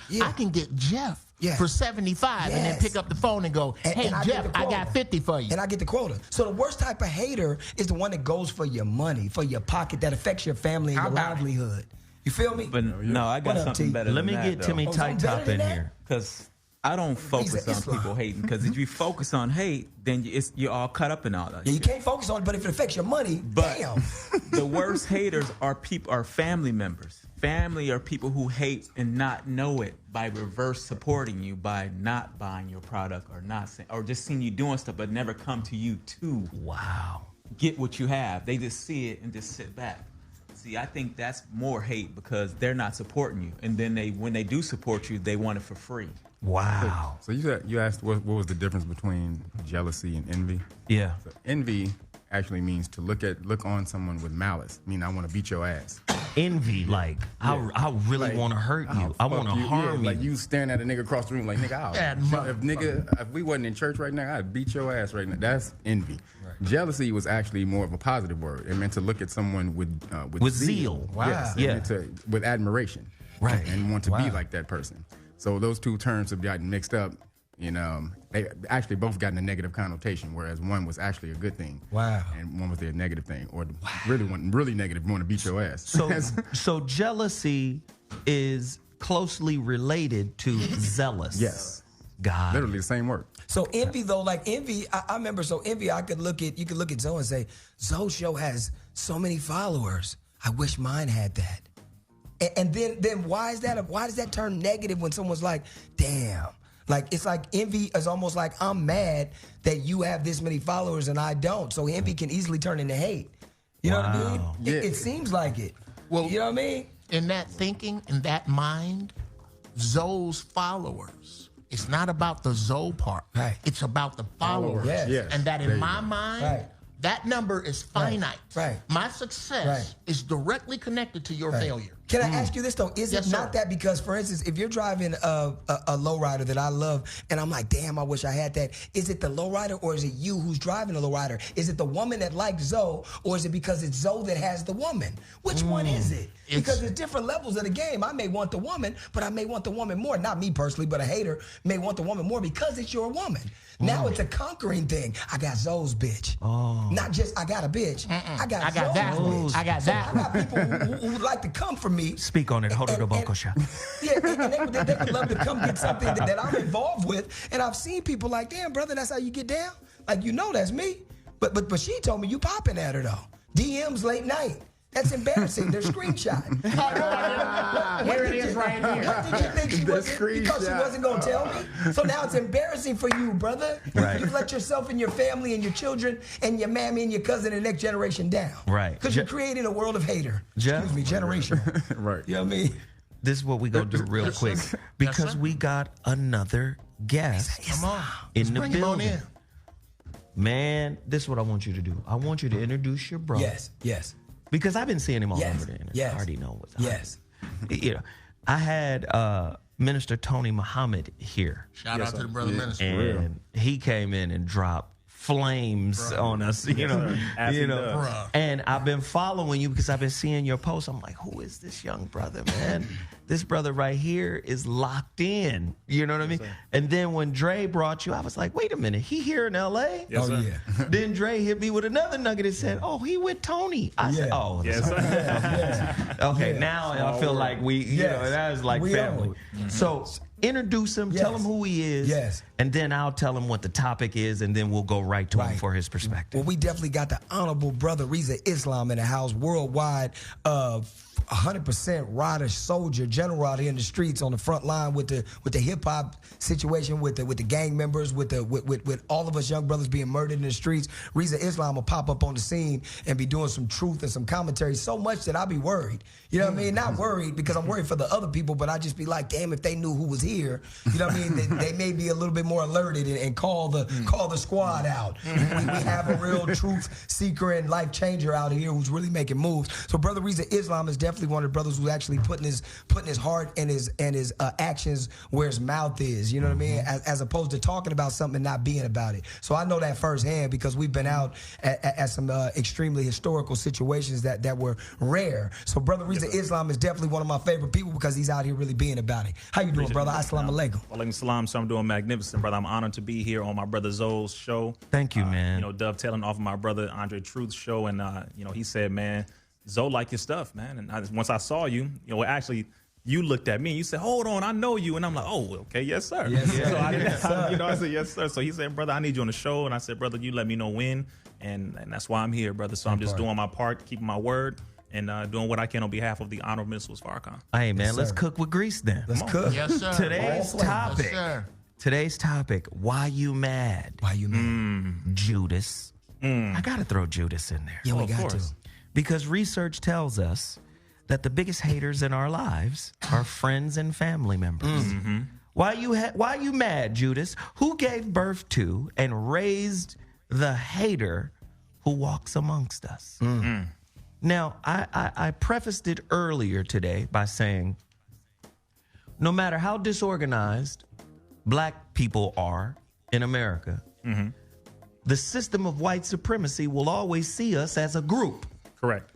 Yeah. I can get Jeff Yeah. for 75 and then Yes. pick up the phone and go, hey, and I get Jeff, the I quota. got 50 for you. And I get the quota. So the worst type of hater is the one that goes for your money, for your pocket, that affects your family and How your about it? livelihood. You feel me? But no, I got What up, something T? better Let than me that, get Timmy Oh, Tight something Top better in than that? here. Because I don't focus on Islam. people hating, because if you focus on hate, then you're all caught up in all that. Yeah, you shit. can't focus on it, but if it affects your money, But damn. the worst haters are family members. Family are people who hate and not know it by reverse supporting you, by not buying your product or not saying, or just seeing you doing stuff but never come to you to get what you have. They just see it and just sit back. See, I think that's more hate, because they're not supporting you, and then when they do support you, they want it for free. Wow. So you asked what was the difference between jealousy and envy? Yeah. So envy actually means to look on someone with malice. I mean, I want to beat your ass. Envy, like, I really Like, want to hurt you. I fuck want to you. harm Like you. you staring at a nigga across the room, like nigga, if we wasn't in church right now, I'd beat your ass right now. That's envy. Jealousy was actually more of a positive word. It meant to look at someone with zeal. Wow. Yes, Yeah. it meant with admiration. Right. And want to be like that person. So those two terms have gotten mixed up. They actually both got a negative connotation, whereas one was actually a good thing. Wow. And one was the negative thing, or really negative, want to beat your ass. So jealousy is closely related to zealous. Yes. God. Literally the same word. So envy though, like envy, I remember. So envy, you could look at Zoe and say, Zoe's show has so many followers. I wish mine had that. And then why is that? Why does that turn negative when someone's like, damn? Like, it's like envy is almost like, I'm mad that you have this many followers and I don't. So envy can easily turn into hate. You know what I mean? Yeah. It seems like it. Well, you know what I mean? In that thinking, in that mind, Zoe's followers, it's not about the Zoe part. Right. It's about the followers. Yes. Yes. And that There in you my go. mind, Right. that number is finite. Right. My success Right. is directly connected to your failure. Can I ask you this though? Is Yes, it not sir. that because, for instance, if you're driving a lowrider that I love, and I'm like, damn, I wish I had that. Is it the lowrider, or is it you who's driving the lowrider? Is it the woman that likes Zoe, or is it because it's Zoe that has the woman? Which one is it? Because there's different levels of the game. I may want the woman, but I may want the woman more. Not me personally, but a hater may want the woman more because it's your woman. Now it's a conquering thing. I got Zoe's bitch. Not just I got a bitch. I got Zoe's that. bitch. I got So that. I got people who would like to come for me. Speak on it. Hold it, Obokosha. Yeah, and they would love to come get something that I'm involved with. And I've seen people like, damn, brother, that's how you get down? Like, that's me. But she told me you popping at her, though. DMs late night. That's embarrassing. They're screenshot. Here it is right here. What did you think she The wasn't? Because she screenshot. wasn't going to tell me? So now it's embarrassing for you, brother. Right. You've let yourself and your family and your children and your mammy and your cousin and next generation down. Right. Because you're creating a world of hater. Jeff? Excuse me, generational. Right. You know what I mean? This is what we gonna do real quick, because sir. we got another guest Come on. in Let's the bring him on building. in. Man, this is what I want you to do. I want you to introduce your brother. Yes. Because I've been seeing him all Yes, over the internet. yes, I already know what's yes. I had Minister Tony Muhammad here, Shout out to the brother minister. and he came in and dropped flames on us, Bruh. And I've been following you because I've been seeing your posts. I'm like, who is this young brother, man? This brother right here is locked in. You know what I mean? And then when Dre brought you, I was like, wait a minute, he here in L.A.? Yes, sir. Yeah. Then Dre hit me with another nugget and said, oh, he with Tony. I said, Yeah. oh, Yes, sir. okay, now I feel like we, Yes. that is like We family. So introduce him, tell Yes. him who he is, Yes. and then I'll tell him what the topic is, and then we'll go right to him Right. for his perspective. Well, we definitely got the honorable Bro.Rizza Islam in the house, worldwide, 100% rider, soldier, general out here in the streets on the front line with the hip hop situation, with the gang members, with all of us young brothers being murdered in the streets. Rizza Islam will pop up on the scene and be doing some truth and some commentary so much that I'll be worried. You know what I mean? Not worried because I'm worried for the other people, but I just be like, damn, if they knew who was here, you know what I mean? They may be a little bit more alerted and call the squad out. We have a real truth seeker and life changer out here who's really making moves. So Brother Rizza Islam is definitely one of the brothers who's actually putting his heart and his actions where his mouth is. You know what I mean? As opposed to talking about something and not being about it. So I know that firsthand because we've been out at some extremely historical situations that were rare. So Brother Rizza Islam is definitely one of my favorite people because he's out here really being about it. How you doing, brother? Assalamu alaikum. Walaikum salam. So I'm doing magnificent, brother. I'm honored to be here on my brother Zoe's show. Thank you, man. Dovetailing off of my brother Andre Truth's show, and he said, man, Zoe like your stuff, man. And once I saw you, actually, you looked at me and you said, hold on, I know you. And I'm like, oh, okay, yes, sir. Yes, sir. So I didn't, Yes, sir. I said, yes, sir. So he said, brother, I need you on the show. And I said, brother, you let me know when. And that's why I'm here, brother. So I'm just doing my part, keeping my word, and doing what I can on behalf of the Honorable Minister Farrakhan. Hey, man, Yes, let's sir. cook with grease then. Let's cook. Yes, sir. Today's topic. Yes, sir. Today's topic, why you mad? Why you mad? Judas. I got to throw Judas in there. Yeah, we of got course. to. Because research tells us that the biggest haters in our lives are friends and family members. Why you mad, Judas? Who gave birth to and raised the hater who walks amongst us? Now, I prefaced it earlier today by saying, no matter how disorganized black people are in America, the system of white supremacy will always see us as a group. Correct.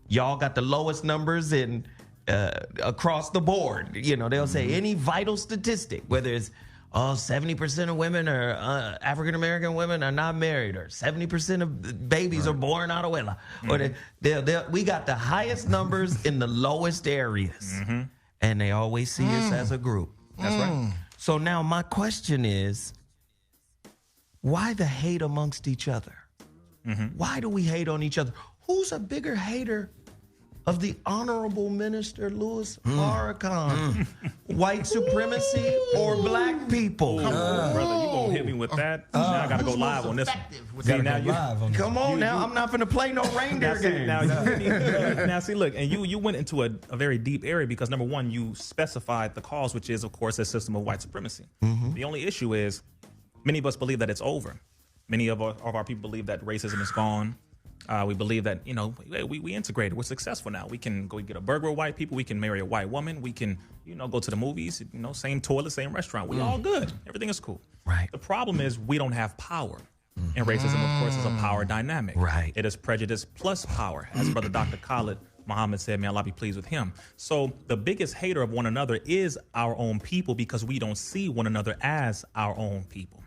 Y'all got the lowest numbers in across the board. You know, they'll say any vital statistic, whether it's 70% of women or African American women are not married, or 70% of babies are born out of wedlock, or we got the highest numbers in the lowest areas, and they always see us as a group. That's right. So now my question is, why the hate amongst each other? Why do we hate on each other? Who's a bigger hater of the Honorable Minister Louis Farrakhan? White supremacy or black people? Come on, brother. You going to hit me with that? Now I got to go live on this one. See, now you, Live on Come on now, I'm not finna play no reindeer game. now see, look, and you went into a very deep area because, number one, you specified the cause, which is, of course, a system of white supremacy. The only issue is many of us believe that it's over. Many of our people believe that racism is gone. We believe that, we integrated. We're successful now. We can go get a burger with white people. We can marry a white woman. We can, go to the movies, same toilet, same restaurant. We all good. Everything is cool. Right. The problem is we don't have power. And racism, of course, is a power dynamic. Right. It is prejudice plus power. As Brother Dr. Khalid Muhammad said, may Allah be pleased with him. So the biggest hater of one another is our own people because we don't see one another as our own people.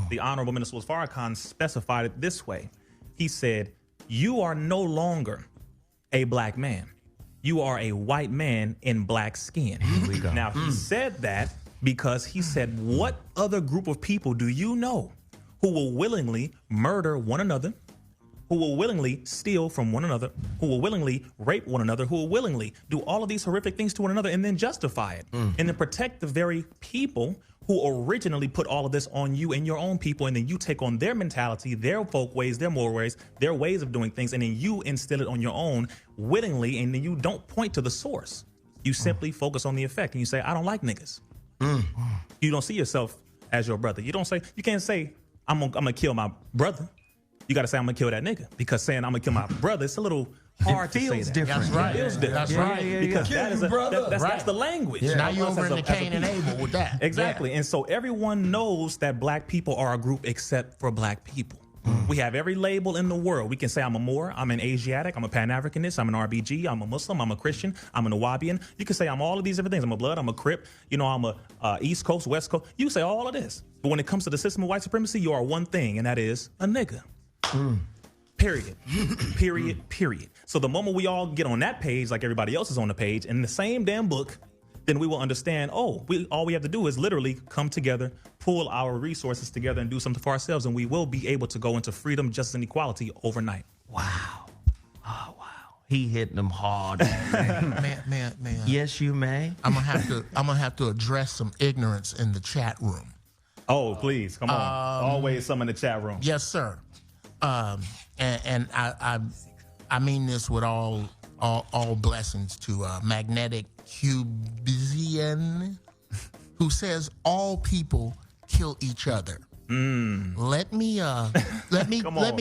The Honorable Minister Farrakhan specified it this way. He said, you are no longer a black man. You are a white man in black skin. Now, he said that because he said, what other group of people do you know who will willingly murder one another, who will willingly steal from one another, who will willingly rape one another, who will willingly do all of these horrific things to one another and then justify it and then protect the very people who originally put all of this on you and your own people, and then you take on their mentality, their folk ways, their moral ways, their ways of doing things, and then you instill it on your own willingly, and then you don't point to the source. You simply focus on the effect, and you say, I don't like niggas. You don't see yourself as your brother. You can't say, I'm gonna kill my brother. You gotta say, I'm gonna kill that nigga, because saying I'm gonna kill my brother, it's a little hard to say that. different. That's right. It feels different. That's right. Because Kill that is you, brother. that's the language. Now you Us over as in a- the as a Cain and people. Abel with that. Exactly. And so everyone knows that black people are a group except for black people. We have every label in the world. We can say I'm a Moor, I'm an Asiatic, I'm a Pan-Africanist, I'm an RBG, I'm a Muslim, I'm a Christian, I'm an Awabian. You can say I'm all of these different things. I'm a Blood, I'm a Crip, I'm a East Coast, West Coast. You can say all of this. But when it comes to the system of white supremacy, you are one thing, and that is a nigga. Period. Period. So the moment we all get on that page, like everybody else is on the page, in the same damn book, then we will understand, all we have to do is literally come together, pull our resources together, and do something for ourselves, and we will be able to go into freedom, justice, and equality overnight. Wow. Oh, wow. He hitting them hard. Man. Yes, you may. I'm gonna have to address some ignorance in the chat room. Oh, please, come on. Always some in the chat room. Yes, sir. And I mean this with all blessings to Magnetic Cubian, who says all people kill each other. Let me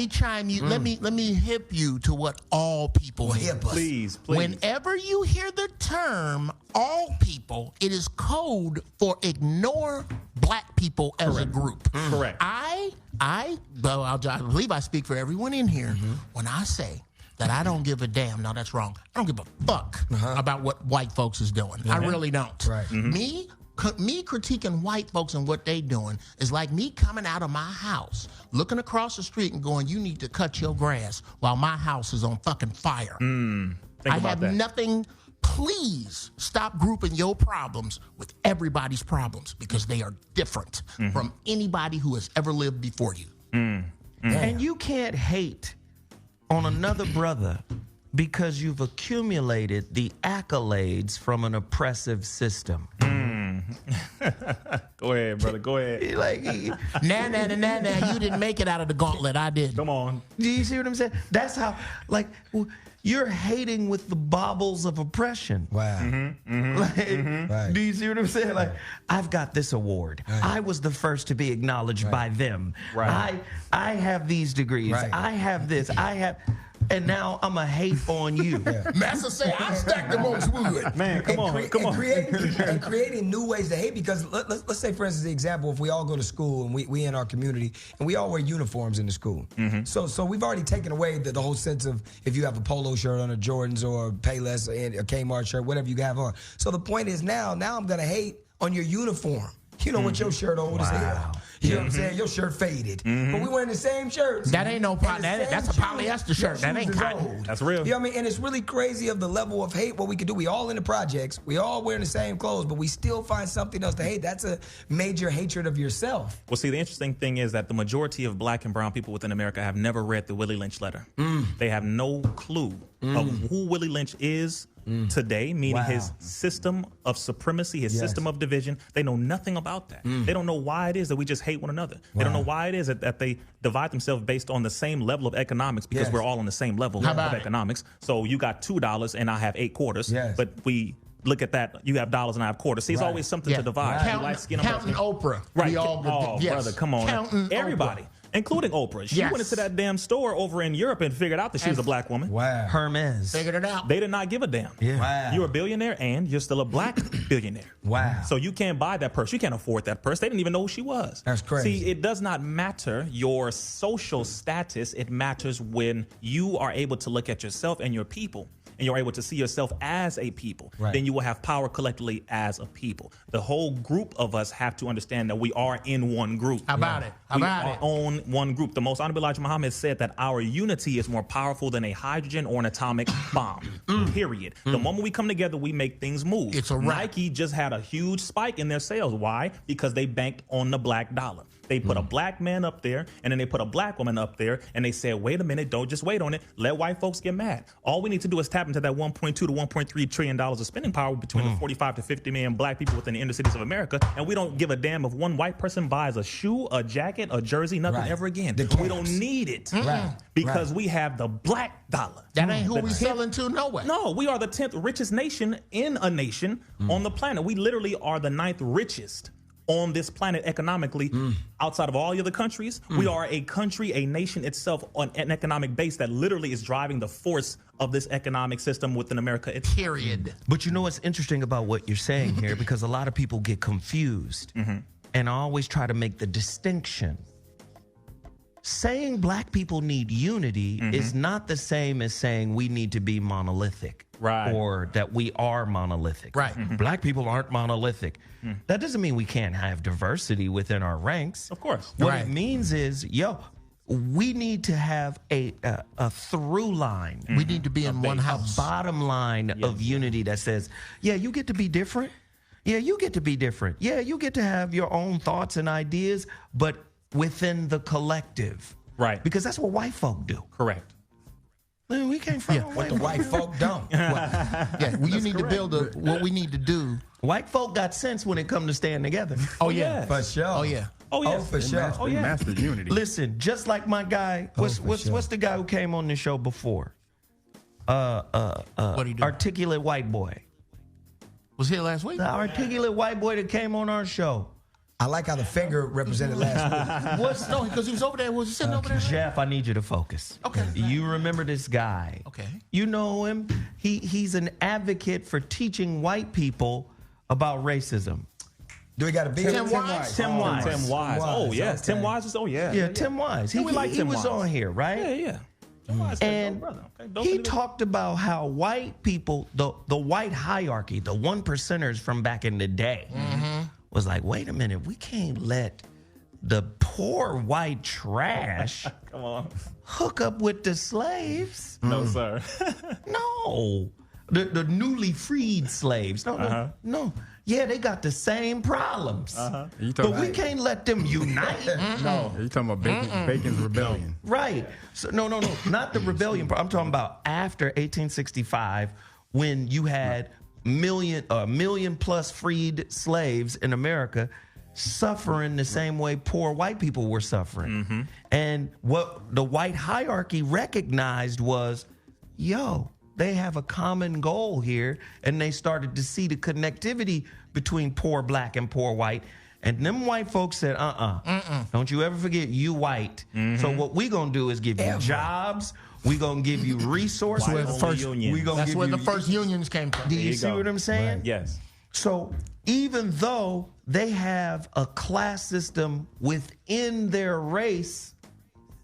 chime you. Let me hip you to what all people hip us. Please. Whenever you hear the term all people, it is code for ignore black people as a group. Correct. I believe I speak for everyone in here when I say that I don't give a damn. No, that's wrong. I don't give a fuck about what white folks is doing. I really don't. Right. Me critiquing white folks and what they doing is like me coming out of my house, looking across the street and going, you need to cut your grass while my house is on fucking fire. Think I about have that. nothing please stop grouping your problems with everybody's problems because they are different from anybody who has ever lived before you. And you can't hate on another brother because you've accumulated the accolades from an oppressive system. Go ahead, brother. Go ahead. Like, Nah, you didn't make it out of the gauntlet. I did. Come on. do you see what I'm saying? That's how, like, you're hating with the baubles of oppression. Wow. Like, Right. do you see what I'm saying? Like, I've got this award. I was the first to be acknowledged by them. Right. I have these degrees. Right. I have this. I have, and now I'm a hate on you. Massa say I stacked the most wood. Man, come on. And creating new ways to hate, because let's say, for instance, the example, if we all go to school and we in our community and we all wear uniforms in the school. So we've already taken away the whole sense of if you have a polo shirt on, a Jordans or Payless and a Kmart shirt, whatever you have on. So the point is now I'm going to hate on your uniform. You know what, your shirt old as hell. You know what I'm saying? Your shirt faded. But we wearing the same shirts. That ain't no And the that's a same polyester shoes. shirt. That Your ain't shoes is cotton. old. That's real. You know what I mean? And it's really crazy of the level of hate what we can do. We all in the projects. We all wearing the same clothes, but we still find something else to hate. That's a major hatred of yourself. Well, see, the interesting thing is that the majority of black and brown people within America have never read the Willie Lynch letter. They have no clue of who Willie Lynch is today, meaning his system of supremacy, his system of division. They know nothing about that. They don't know why it is that we just hate one another. They don't know why it is that they divide themselves based on the same level of economics, because we're all on the same level of economics. So you got $2 and I have 8 quarters, but we look at that, you have dollars and I have quarters. See, it's always something to divide. Counting Oprah. Right. We all Brother, come on. Counting Everybody. Oprah. Including Oprah. She went into that damn store over in Europe and figured out that she was a black woman. Wow. Hermes. Figured it out. They did not give a damn. Wow. You're a billionaire and you're still a black billionaire. Wow. So you can't buy that purse. You can't afford that purse. They didn't even know who she was. That's crazy. See, it does not matter your social status. It matters when you are able to look at yourself and your people, and you're able to see yourself as a people. Then you will have power collectively as a people. The whole group of us have to understand that we are in one group. How about it? We are on one group. The most Honorable Elijah Muhammad said that our unity is more powerful than a hydrogen or an atomic bomb. Period. The moment we come together, we make things move. It's a wrap. Nike just had a huge spike in their sales. Why? Because they banked on the black dollar. They put a black man up there, and then they put a black woman up there, and they said, wait a minute, don't just wait on it. Let white folks get mad. All we need to do is tap into that $1.2 to $1.3 trillion of spending power between the 45 to 50 million black people within the inner cities of America, and we don't give a damn if one white person buys a shoe, a jacket, a jersey, nothing ever again. We don't need it because we have the black dollar. That ain't who we selling to, no way. No, we are the 10th richest nation in a nation on the planet. We literally are the 9th richest on this planet economically outside of all the other countries. We are a country, a nation itself on an economic base that literally is driving the force of this economic system within America. Period. But you know what's interesting about what you're saying here, because a lot of people get confused, and I always try to make the distinction. Saying black people need unity is not the same as saying we need to be monolithic. Or that we are monolithic. Black people aren't monolithic. That doesn't mean we can't have diversity within our ranks. Of course. What it means is, we need to have a through line. We need to be in one house. A bottom line of unity that says, yeah, you get to be different. Yeah, you get to be different. Yeah, you get to have your own thoughts and ideas, but within the collective. Because that's what white folk do. Correct. Man, we came from what the white folk don't. You need to build what we need to do. White folk got sense when it come to staying together. For sure. Oh yeah. For sure. Mastered unity. Listen, just like my guy, what's the guy who came on the show before? What he do? Articulate white boy. Was here last week? The articulate white boy that came on our show. I like how the finger represented last week. No, because he was over there. Was he sitting over there? Jeff, I need you to focus. Okay. You remember this guy. Okay. You know him. He's an advocate for teaching white people about racism. Do we got a big Tim Wise? Tim Wise. Tim Wise. Oh, yes. Okay. Tim Wise was, Yeah, Tim Wise. He was on here, right? Yeah. Tim Wise, And brother. Okay, he talked about how white people, the white hierarchy, the 1%ers from back in the day, was like, wait a minute, we can't let the poor white trash come on, hook up with the slaves. No, sir. No. the newly freed slaves. No. Yeah, they got the same problems. But we can't let them unite. No. You talking about Bacon's rebellion? Right. So no, not the rebellion part. I'm talking about after 1865, when you had million plus freed slaves in America suffering the same way poor white people were suffering. And what the white hierarchy recognized was, they have a common goal here, and they started to see the connectivity between poor black and poor white. And them white folks said, don't you ever forget you white. So what we gonna do is give you jobs. We gonna give you resources. That's where the first unions came from. Do you see what I'm saying? Right. Yes. So even though they have a class system within their race,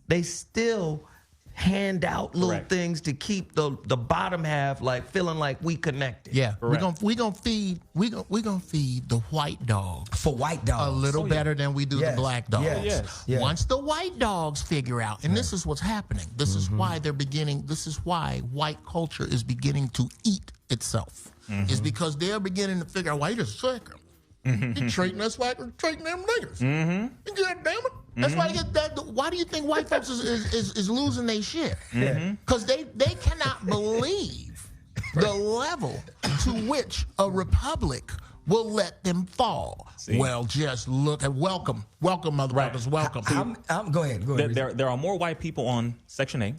they still hand out little things to keep the bottom half like feeling like we connected. Yeah, we're gonna feed the white dog For white dogs. a little better than we do the black dogs. Yes. Once the white dogs figure out, and this is what's happening. This is why they're beginning. This is why white culture is beginning to eat itself. Is because they're beginning to figure out, wait a second, you're treating us like we're treating them niggas. God damn it. That's why they get that. Why do you think white folks is losing their shit? Because they cannot believe the level to which a republic will let them fall. Well, just look at welcome, motherfuckers, welcome. Go ahead. There are more white people on Section 8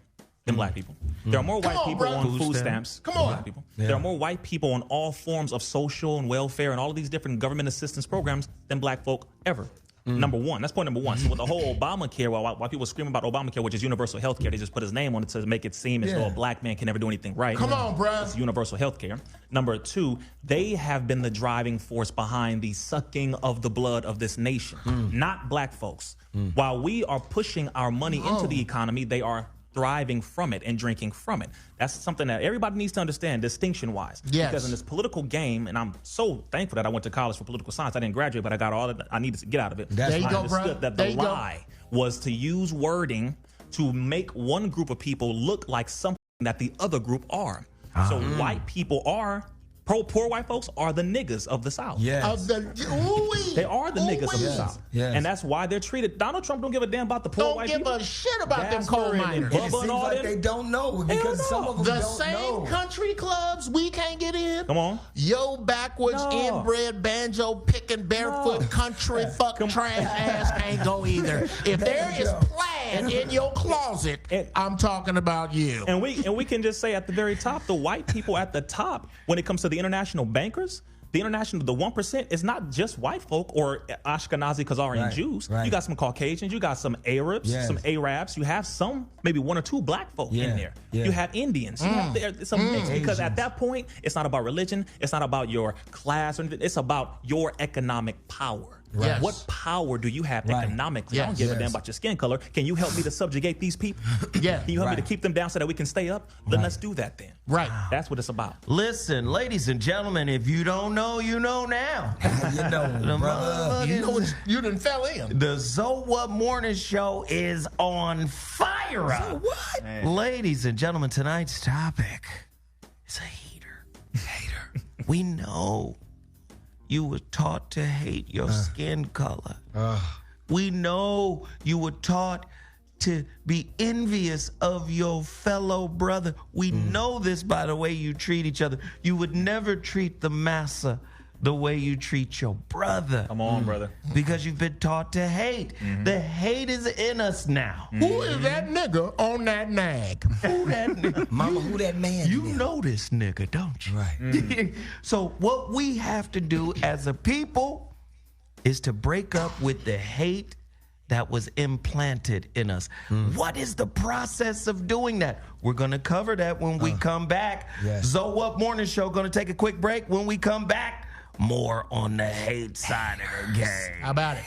than black people. There are more white people on food stamps than black people. There are more white people on all forms of social and welfare and all of these different government assistance programs than black folk ever. Number one. That's point number one. So with the whole Obamacare, while people scream about Obamacare, which is universal health care, they just put his name on it to make it seem as though a black man can never do anything right. Come on, bruh. It's universal health care. Number two, they have been the driving force behind the sucking of the blood of this nation, not black folks. While we are pushing our money into the economy, they are thriving from it and drinking from it. That's something that everybody needs to understand distinction-wise. Yes. Because in this political game, and I'm so thankful that I went to college for political science. I didn't graduate, but I got all that I needed to get out of it. There you I go, understood bro. that the lie was to use wording to make one group of people look like something that the other group are. So white people are poor white folks are the niggas of the South. Yes. They are the niggas of the South. Yes. And that's why they're treated. Donald Trump don't give a damn about the poor Don't white give people. a shit about them Jasper coal and miners. It Bubba seems and all like them. they don't know because some of them The don't same know. country clubs we can't get in. Come on. Yo, backwards, No. inbred, banjo picking, barefoot, country, trash ass can't go either. If there is plaid in your closet, I'm talking about you. And we can just say at the very top, the white people at the top, when it comes to the international bankers, the 1% is not just white folk or Ashkenazi Khazarian Jews. right. You got some Caucasians, you got some Arabs, some Arabs, you have some, maybe one or two black folk in there. You have Indians. You have it's a mix because at that point, it's not about religion, it's not about your class, or anything, it's about your economic power. Yes. What power do you have economically? I don't Yes. give a damn about your skin color. Can you help me to subjugate these people? Yeah. Can you help me to keep them down so that we can stay up? Then let's do that then. Right. That's what it's about. Listen, ladies and gentlemen, if you don't know, you know now. You know, brother. You know what? You done fell in. The ZoWhat Morning Show is on fire up. What? Ladies and gentlemen, tonight's topic is a hater. We know you were taught to hate your skin color. We know you were taught to be envious of your fellow brother. We know this by the way you treat each other. You would never treat the massa the way you treat your brother. Come on, brother. Because you've been taught to hate. The hate is in us now. Who is that nigga on that nag? Who that nigga? Mama, who that man? You know this nigga, don't you? Right. So what we have to do as a people is to break up with the hate that was implanted in us. What is the process of doing that? We're going to cover that when we come back. Yes. ZoWhat Morning Show going to take a quick break. When we come back, more on the hate side of the game. How about it?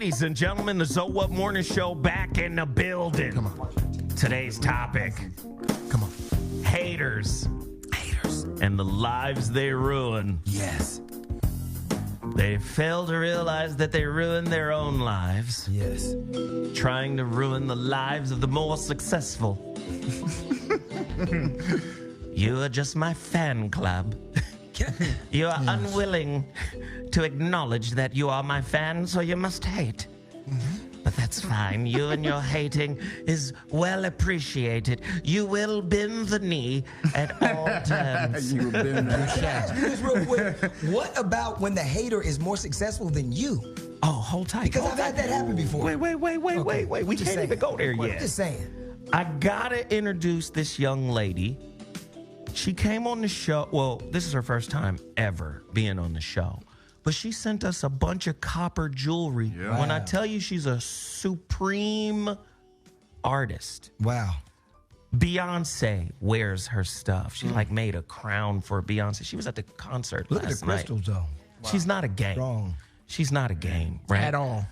Ladies and gentlemen, the ZoWhat Morning Show back in the building. Come on. Today's topic, Come on. haters and the lives they ruin. Yes. They fail to realize that they ruin their own lives, Yes. trying to ruin the lives of the more successful. You are just my fan club. You are unwilling to acknowledge that you are my fan, so you must hate. But that's fine. You and your hating is well appreciated. You will bend the knee at all times. You have been Just real quick, what about when the hater is more successful than you? Oh, hold tight. Because hold I've had tight. that happen before. Wait. We Just can't saying. even go there I'm yet. just saying. I gotta introduce this young lady. She came on the show. Well, this is her first time ever being on the show. But she sent us a bunch of copper jewelry. Yeah. When I tell you she's a supreme artist. Wow. Beyonce wears her stuff. She like made a crown for Beyonce. She was at the concert Look at last the night. crystals, though. She's not a game. Strong. She's not a game, right? At all.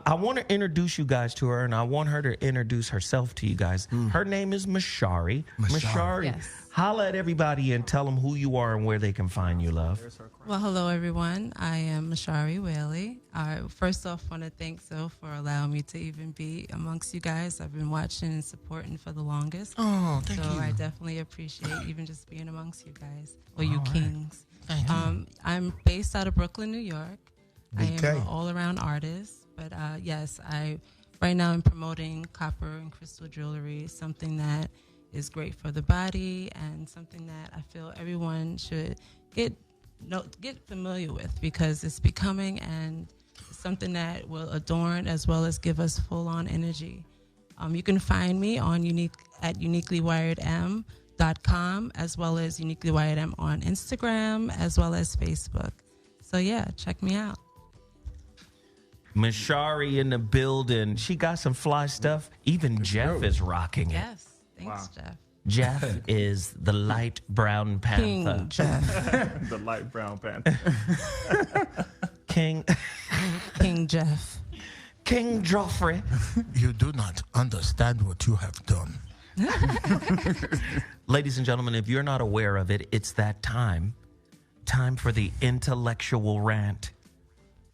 I want to introduce you guys to her, and I want her to introduce herself to you guys. Her name is Mashari. Mashari, Yes. holla at everybody and tell them who you are and where they can find you, love. Well, hello, everyone. I am Mashari Whaley. I first off want to thank Zoe for allowing me to even be amongst you guys. I've been watching and supporting for the longest. Oh, thank so you. I definitely appreciate even just being amongst you guys, or you right. kings. Thank you. I'm based out of Brooklyn, New York. I am Okay. an all-around artist. But yes, right now I'm promoting copper and crystal jewelry, something that is great for the body and something that I feel everyone should get familiar with, because it's becoming and it's something that will adorn as well as give us full-on energy. You can find me on at uniquelywiredm.com, as well as uniquelywiredm on Instagram, as well as Facebook. So yeah, check me out. Mashari in the building. She got some fly stuff. Even Jeff is rocking it. Yes, thanks, Jeff. Jeff is the light brown panther. King Jeff. The light brown panther. King Jeff. King Joffrey. You do not understand what you have done. Ladies and gentlemen, if you're not aware of it, it's that time for the intellectual rant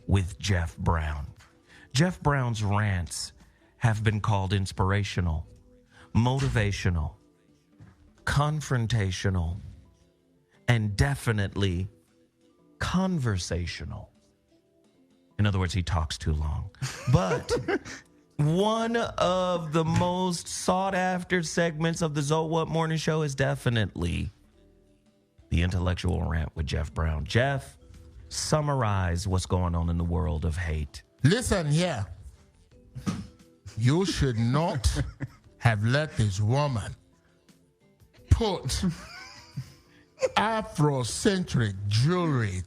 with Jeff Brown. Jeff Brown's rants have been called inspirational, motivational, confrontational, and definitely conversational. In other words, he talks too long. But one of the most sought after segments of the ZoWhat Morning Show is definitely the intellectual rant with Jeff Brown. Jeff, summarize what's going on in the world of hate. Listen here. You should not have let this woman put Afrocentric jewelry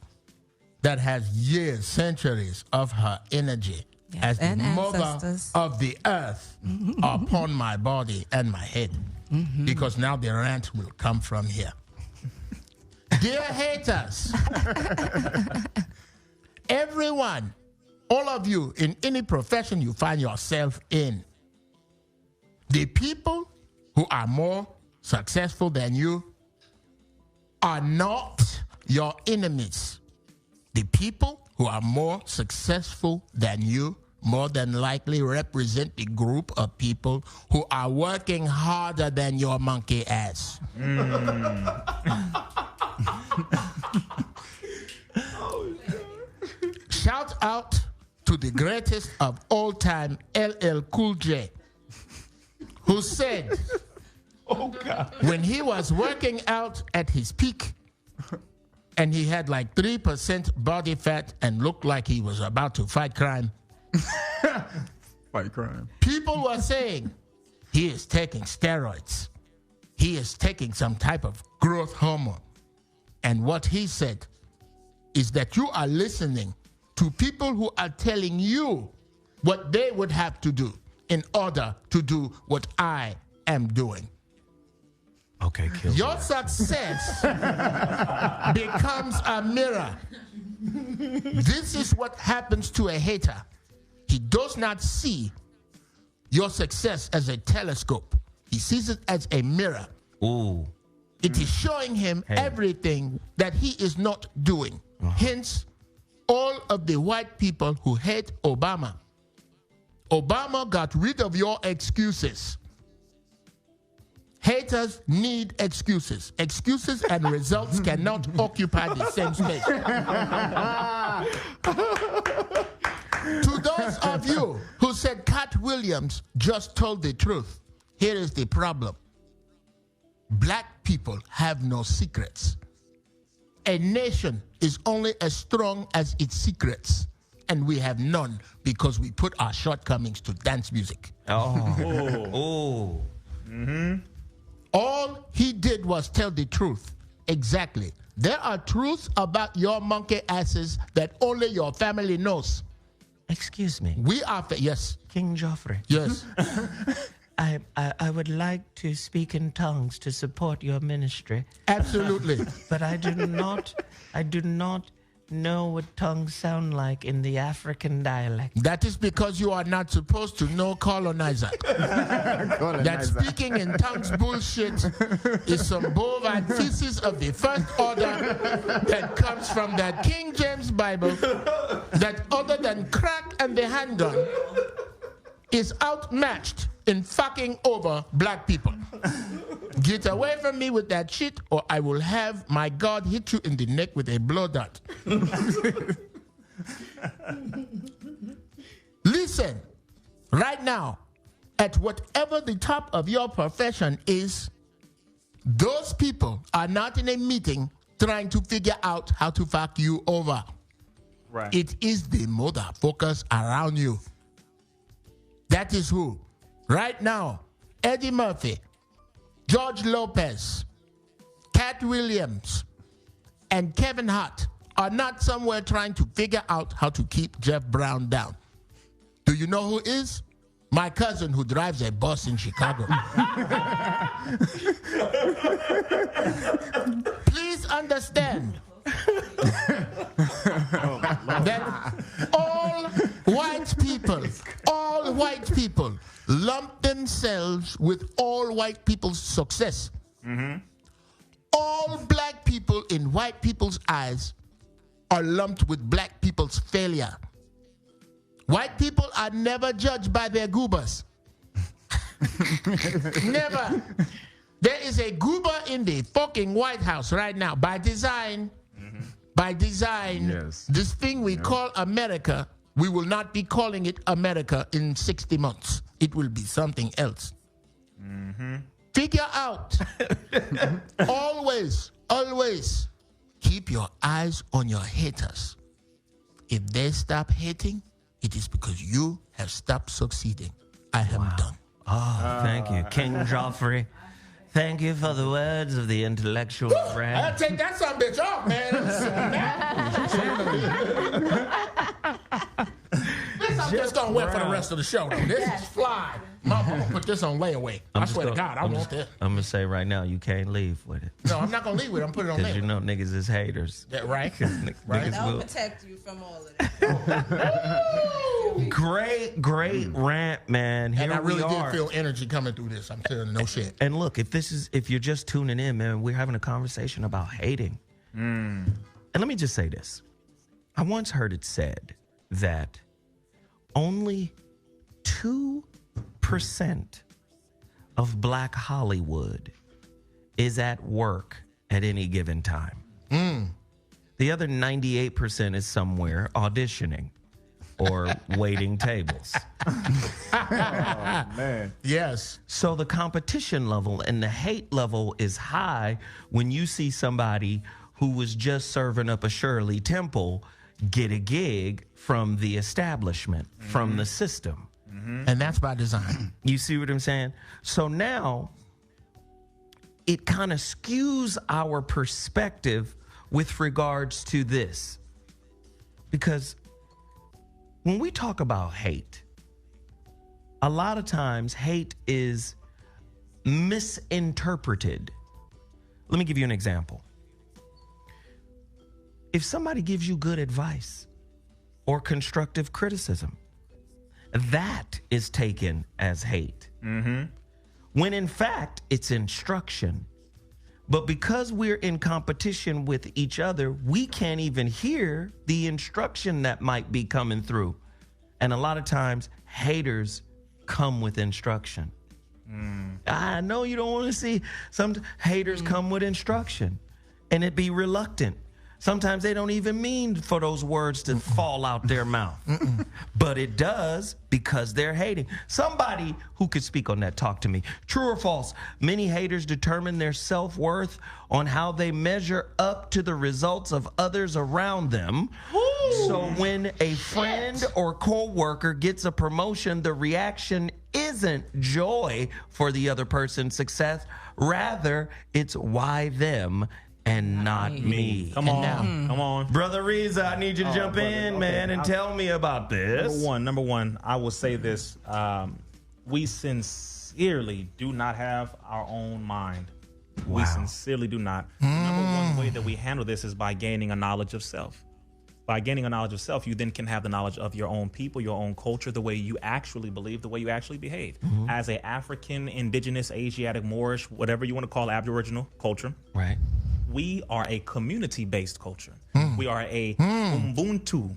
that has years, centuries of her energy Yes, as the and mother ancestors. of the earth upon my body and my head. Because now the rant will come from here. Dear haters, everyone, all of you in any profession you find yourself in, the people who are more successful than you are not your enemies. The people who are more successful than you more than likely represent the group of people who are working harder than your monkey ass. Shout out to the greatest of all time, LL Cool J, who said, Oh, God. when he was working out at his peak and he had like 3% body fat and looked like he was about to fight crime, Fight crime. people were saying he is taking steroids. He is taking some type of growth hormone. And what he said is that you are listening to people who are telling you what they would have to do in order to do what I am doing. Okay, kill Your me. success becomes a mirror. This is what happens to a hater. He does not see your success as a telescope. He sees it as a mirror. Ooh. It is showing him everything that he is not doing. Hence, all of the white people who hate Obama. Obama got rid of your excuses. Haters need excuses. Excuses and results cannot occupy the same space. To those of you who said Cat Williams just told the truth, here is the problem. Black people have no secrets. A nation is only as strong as its secrets, and we have none because we put our shortcomings to dance music. Oh. All he did was tell the truth. Exactly. There are truths about your monkey asses that only your family knows. Excuse me. We are, yes, King Joffrey. yes. I would like to speak in tongues to support your ministry, Absolutely. but I do not know what tongues sound like in the African dialect. That is because you are not supposed to know colonizer. That speaking in tongues bullshit is some bovine feces of the first order that comes from that King James Bible that other than crack and the handgun is outmatched in fucking over black people. Get away from me with that shit, or I will have my God hit you in the neck with a blow dart. Listen, right now, at whatever the top of your profession is, those people are not in a meeting trying to figure out how to fuck you over. Right. It is the motherfuckers around you. That is who. Right now, Eddie Murphy, George Lopez, Cat Williams, and Kevin Hart are not somewhere trying to figure out how to keep Jeff Brown down. Do you know who is? My cousin who drives a bus in Chicago. Please understand that all white people lump themselves with all white people's success. All black people in white people's eyes are lumped with black people's failure. White people are never judged by their goobers. Never. There is a goober in the fucking White House right now by design. By design, Yes. this thing we call America, we will not be calling it America in 60 months. It will be something else. Figure out. Always keep your eyes on your haters. If they stop hating, it is because you have stopped succeeding. I am done. Oh, thank you, King Joffrey. Thank you for the words of the intellectual I'll friend. take that son bitch off, man. This I'm just gonna wear for the rest of the show, though. This is fly. I'm gonna put this on layaway. I swear to God, I want this. I'm gonna say right now, you can't leave with it. No, I'm not gonna leave with it. I'm putting it on Because layaway. you know niggas is haters. That right? Right. That'll protect you from all of that. Great rant, man. Here And I really we did are. feel energy coming through this. I'm telling you, no shit. And look, if you're just tuning in, man, we're having a conversation about hating. And let me just say this. I once heard it said that only 2% of Black Hollywood is at work at any given time. The other 98% is somewhere auditioning or waiting tables. Man. Yes. So the competition level and the hate level is high when you see somebody who was just serving up a Shirley Temple get a gig from the establishment, from the system. And that's by design. You see what I'm saying? So now it kind of skews our perspective with regards to this. Because when we talk about hate, a lot of times hate is misinterpreted. Let me give you an example. If somebody gives you good advice or constructive criticism, that is taken as hate. When in fact, it's instruction. But because we're in competition with each other, we can't even hear the instruction that might be coming through. And a lot of times, haters come with instruction. I know you don't want to see some haters come with instruction, and it be reluctant. Sometimes they don't even mean for those words to fall out their mouth. But it does because they're hating. Somebody who could speak on that, talk to me. True or false? Many haters determine their self-worth on how they measure up to the results of others around them. So when a friend or co-worker gets a promotion, the reaction isn't joy for the other person's success. Rather, it's why them and not me. Come on. Brother Rizza, I need you to jump in, man, and tell me about this. Number one, I will say this. We sincerely do not have our own mind. We sincerely do not. The number one way that we handle this is by gaining a knowledge of self. By gaining a knowledge of self, you then can have the knowledge of your own people, your own culture, the way you actually believe, the way you actually behave. As a African, indigenous, Asiatic, Moorish, whatever you want to call Aboriginal culture, Right. we are a community-based culture. We are a Ubuntu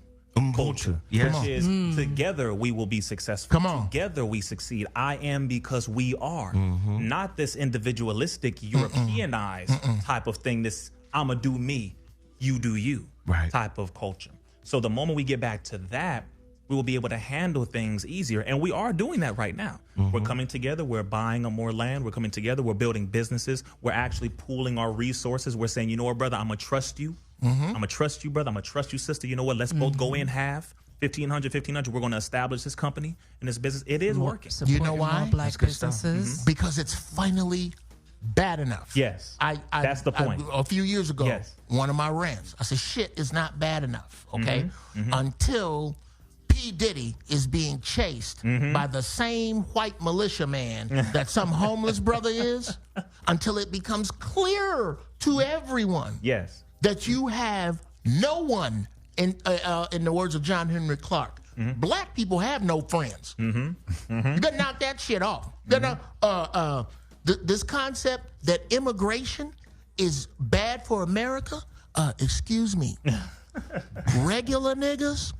culture, Yes. which is together we will be successful. Come on. Together we succeed. I am because we are. Not this individualistic, Europeanized type of thing, this I'ma do me, you do you type of culture. So the moment we get back to that, we will be able to handle things easier. And we are doing that right now. We're coming together. We're buying more land. We're coming together. We're building businesses. We're actually pooling our resources. We're saying, you know what, brother, I'm going to trust you. I'm going to trust you, brother. I'm going to trust you, sister. You know what? Let's both go in half. 1,500. We're going to establish this company and this business. It is working. You know why? More black businesses. Because it's finally bad enough. Yes. That's the point. A few years ago, Yes. one of my rants, I said, shit is not bad enough, okay? Until P. Diddy is being chased by the same white militia man that some homeless brother is, until it becomes clear to everyone Yes. that you have no one, in the words of John Henry Clark, black people have no friends. You gotta knock that shit off. This concept that immigration is bad for America, excuse me, regular niggas,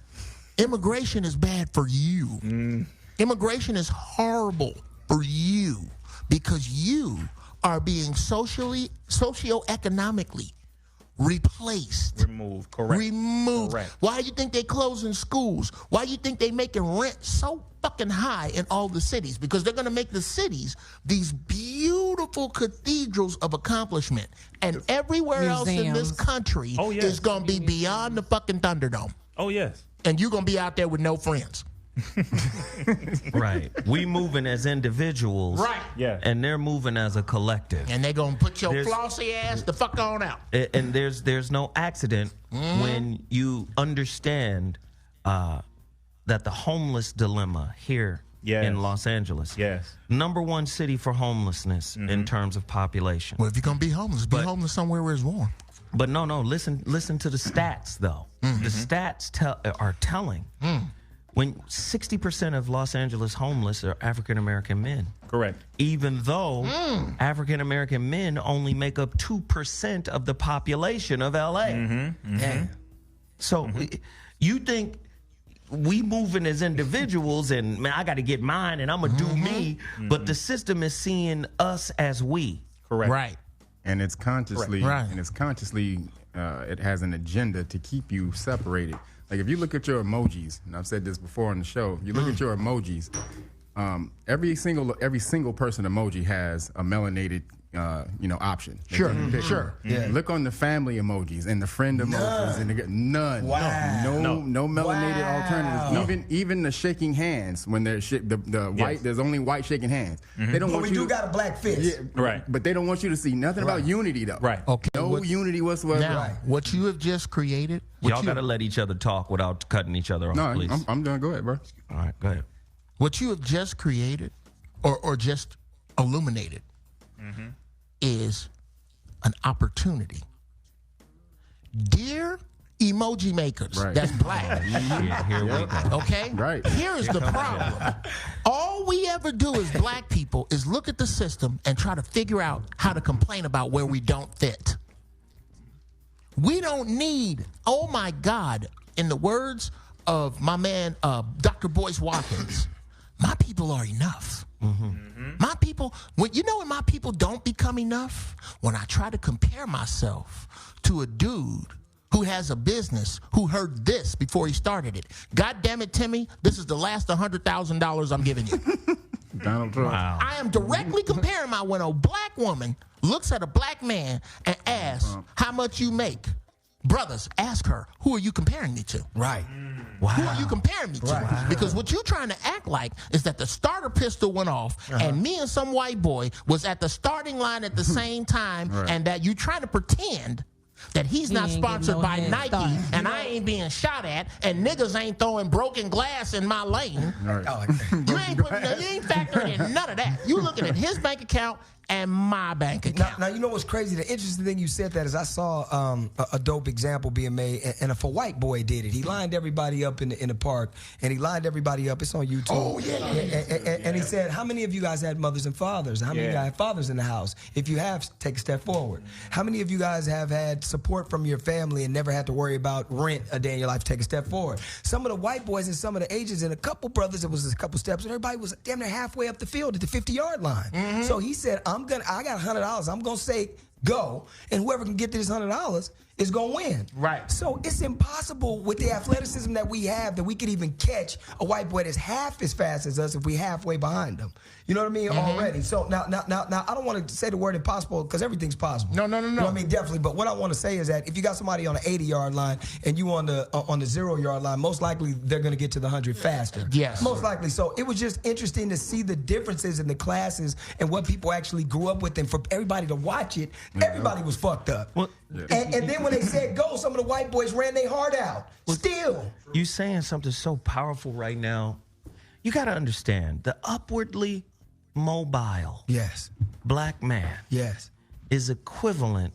immigration is bad for you. Immigration is horrible for you because you are being socioeconomically replaced. Removed. Correct. Removed. Correct. Why do you think they closing schools? Why do you think they making rent so fucking high in all the cities? Because they're going to make the cities these beautiful cathedrals of accomplishment. And everywhere else in this country is going to be beyond the fucking Thunderdome. Oh, yes. And you're going to be out there with no friends. Right. We moving as individuals. Right. Yeah. And they're moving as a collective. And they're going to put your There's- flossy ass the fuck on out. And there's no accident when you understand that the homeless dilemma here Yes. in Los Angeles. Yes. Number one city for homelessness in terms of population. Well, if you're going to be homeless, be homeless somewhere where it's warm. But no, listen to the stats though. The stats are telling. When 60% of Los Angeles homeless are African American men. Correct. Even though African American men only make up 2% of the population of LA. So you think we moving as individuals and man, I got to get mine and I'm gonna do me, but the system is seeing us as we. Correct. Right. And it's consciously, Right. it has an agenda to keep you separated. Like if you look at your emojis, and I've said this before on the show, if you look at your emojis, every single person emoji has a melanated option. that Sure, you can pick sure. from. Yeah. Look on the family emojis and the friend emojis and none. Wow. No melanated Wow. alternatives. Even the shaking hands when they're the white. There's only white shaking hands. They don't But want we you do to, got a black fist. yeah, Right. But they don't want you to see nothing about unity though. Right. Okay. No unity whatsoever. Now, what you have just created. Y'all got to let each other talk without cutting each other off, No, please. I'm done. Go ahead, bro. All right, go ahead. What you have just created or just illuminated is an opportunity. Dear emoji makers. Right. That's black. Yeah, here we go. Okay? Right. Here is the problem. All we ever do as black people is look at the system and try to figure out how to complain about where we don't fit. We don't need, oh my God, in the words of my man, Dr. Boyce Watkins, my people are enough. My people, when my people don't become enough, when I try to compare myself to a dude who has a business who heard this before he started it. God damn it, Timmy, this is the last $100,000 I'm giving you. Donald Trump. Wow. I am directly comparing when a black woman looks at a black man and asks how much you make. Brothers, ask her, who are you comparing me to? Right. Who are you comparing me to? Right. Because what you're trying to act like is that the starter pistol went off and me and some white boy was at the starting line at the same time and that you trying to pretend that he's not ain't sponsored getting no by head Nike start. and I ain't being shot at and niggas ain't throwing broken glass in my lane. Right. You ain't factoring in none of that. You looking at his bank account and my bank account. Now, you know what's crazy? The interesting thing you said that is I saw a dope example being made, and if a white boy did it, he lined everybody up in the park, and he lined everybody up. It's on YouTube. Oh, yeah. And he said, how many of you guys had mothers and fathers? How many of you guys have fathers in the house? If you have, take a step forward. How many of you guys have had support from your family and never had to worry about rent a day in your life? Take a step forward. Some of the white boys and some of the Asians and a couple brothers, it was a couple steps, and everybody was damn near halfway up the field at the 50-yard line. So he said, I got $100. I'm gonna say go, and whoever can get to this $100 is gonna win. Right. So it's impossible with the athleticism that we have that we could even catch a white boy that's half as fast as us if we halfway behind them. You know what I mean? Already. So now, I don't want to say the word impossible because everything's possible. No. You know what I mean? Definitely. But what I want to say is that if you got somebody on the 80-yard line and you on the 0-yard line, most likely they're going to get to the 100 faster. Yes. Most likely. So it was just interesting to see the differences in the classes and what people actually grew up with, and for everybody to watch it, everybody was fucked up. Well, And then when they said go, some of the white boys ran their heart out. Still. You saying something so powerful right now. You got to understand the upwardly mobile Yes. black man Yes. is equivalent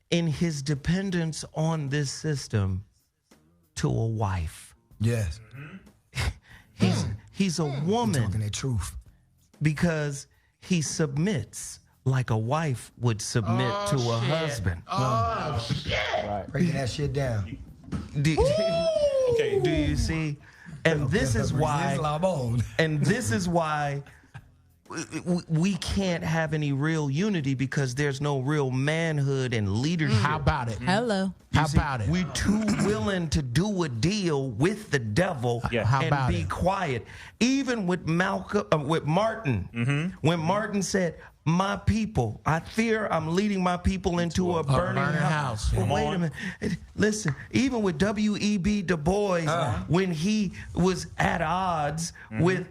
in his dependence on this system to a wife. Yes. He's a woman Talking that truth. because he submits like a wife would submit to a husband. Oh, shit. Breaking that shit down. Do you see? And this is why. And this is why we can't have any real unity, because there's no real manhood and leadership. How about it? Hello. How about it? We're too willing to do a deal with the devil How and about be it? quiet. Even with Martin, when Martin said, "My people, I fear I'm leading my people into a burning house." Well, wait a minute. Listen, even with W.E.B. Du Bois, when he was at odds with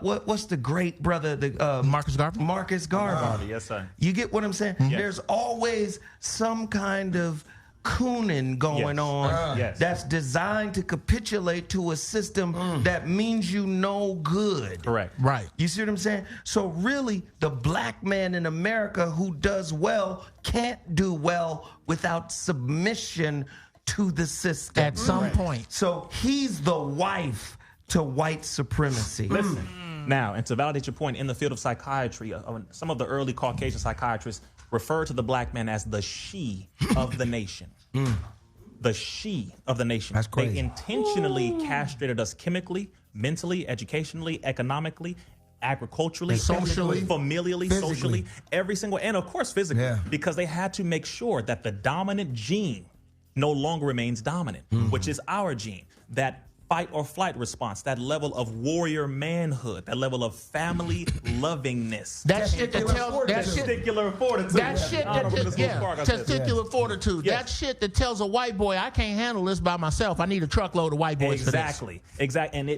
what's the great brother, the Marcus Garvey? Marcus Garvey. Yes, sir. You get what I'm saying? There's always some kind of cooning going on Yes. that's designed to capitulate to a system that means you no good. Correct. Right. You see what I'm saying? So really, the black man in America who does well can't do well without submission to the system. At some point. So he's the wife to white supremacy. Listen, now, and to validate your point, in the field of psychiatry, some of the early Caucasian psychiatrists refer to the black man as the she of the nation. The she of the nation. That's crazy. They intentionally castrated us chemically, mentally, educationally, economically, agriculturally, Socially. familially, Physically. socially, every single, and of course physically, Yeah. because they had to make sure that the dominant gene no longer remains dominant, which is our gene. That fight or flight response, that level of warrior manhood, that level of family lovingness. That shit that tells Testicular fortitude. that shit testicular fortitude. Yes. That shit that tells a white boy, I can't handle this by myself. I need a truckload of white boys Exactly. And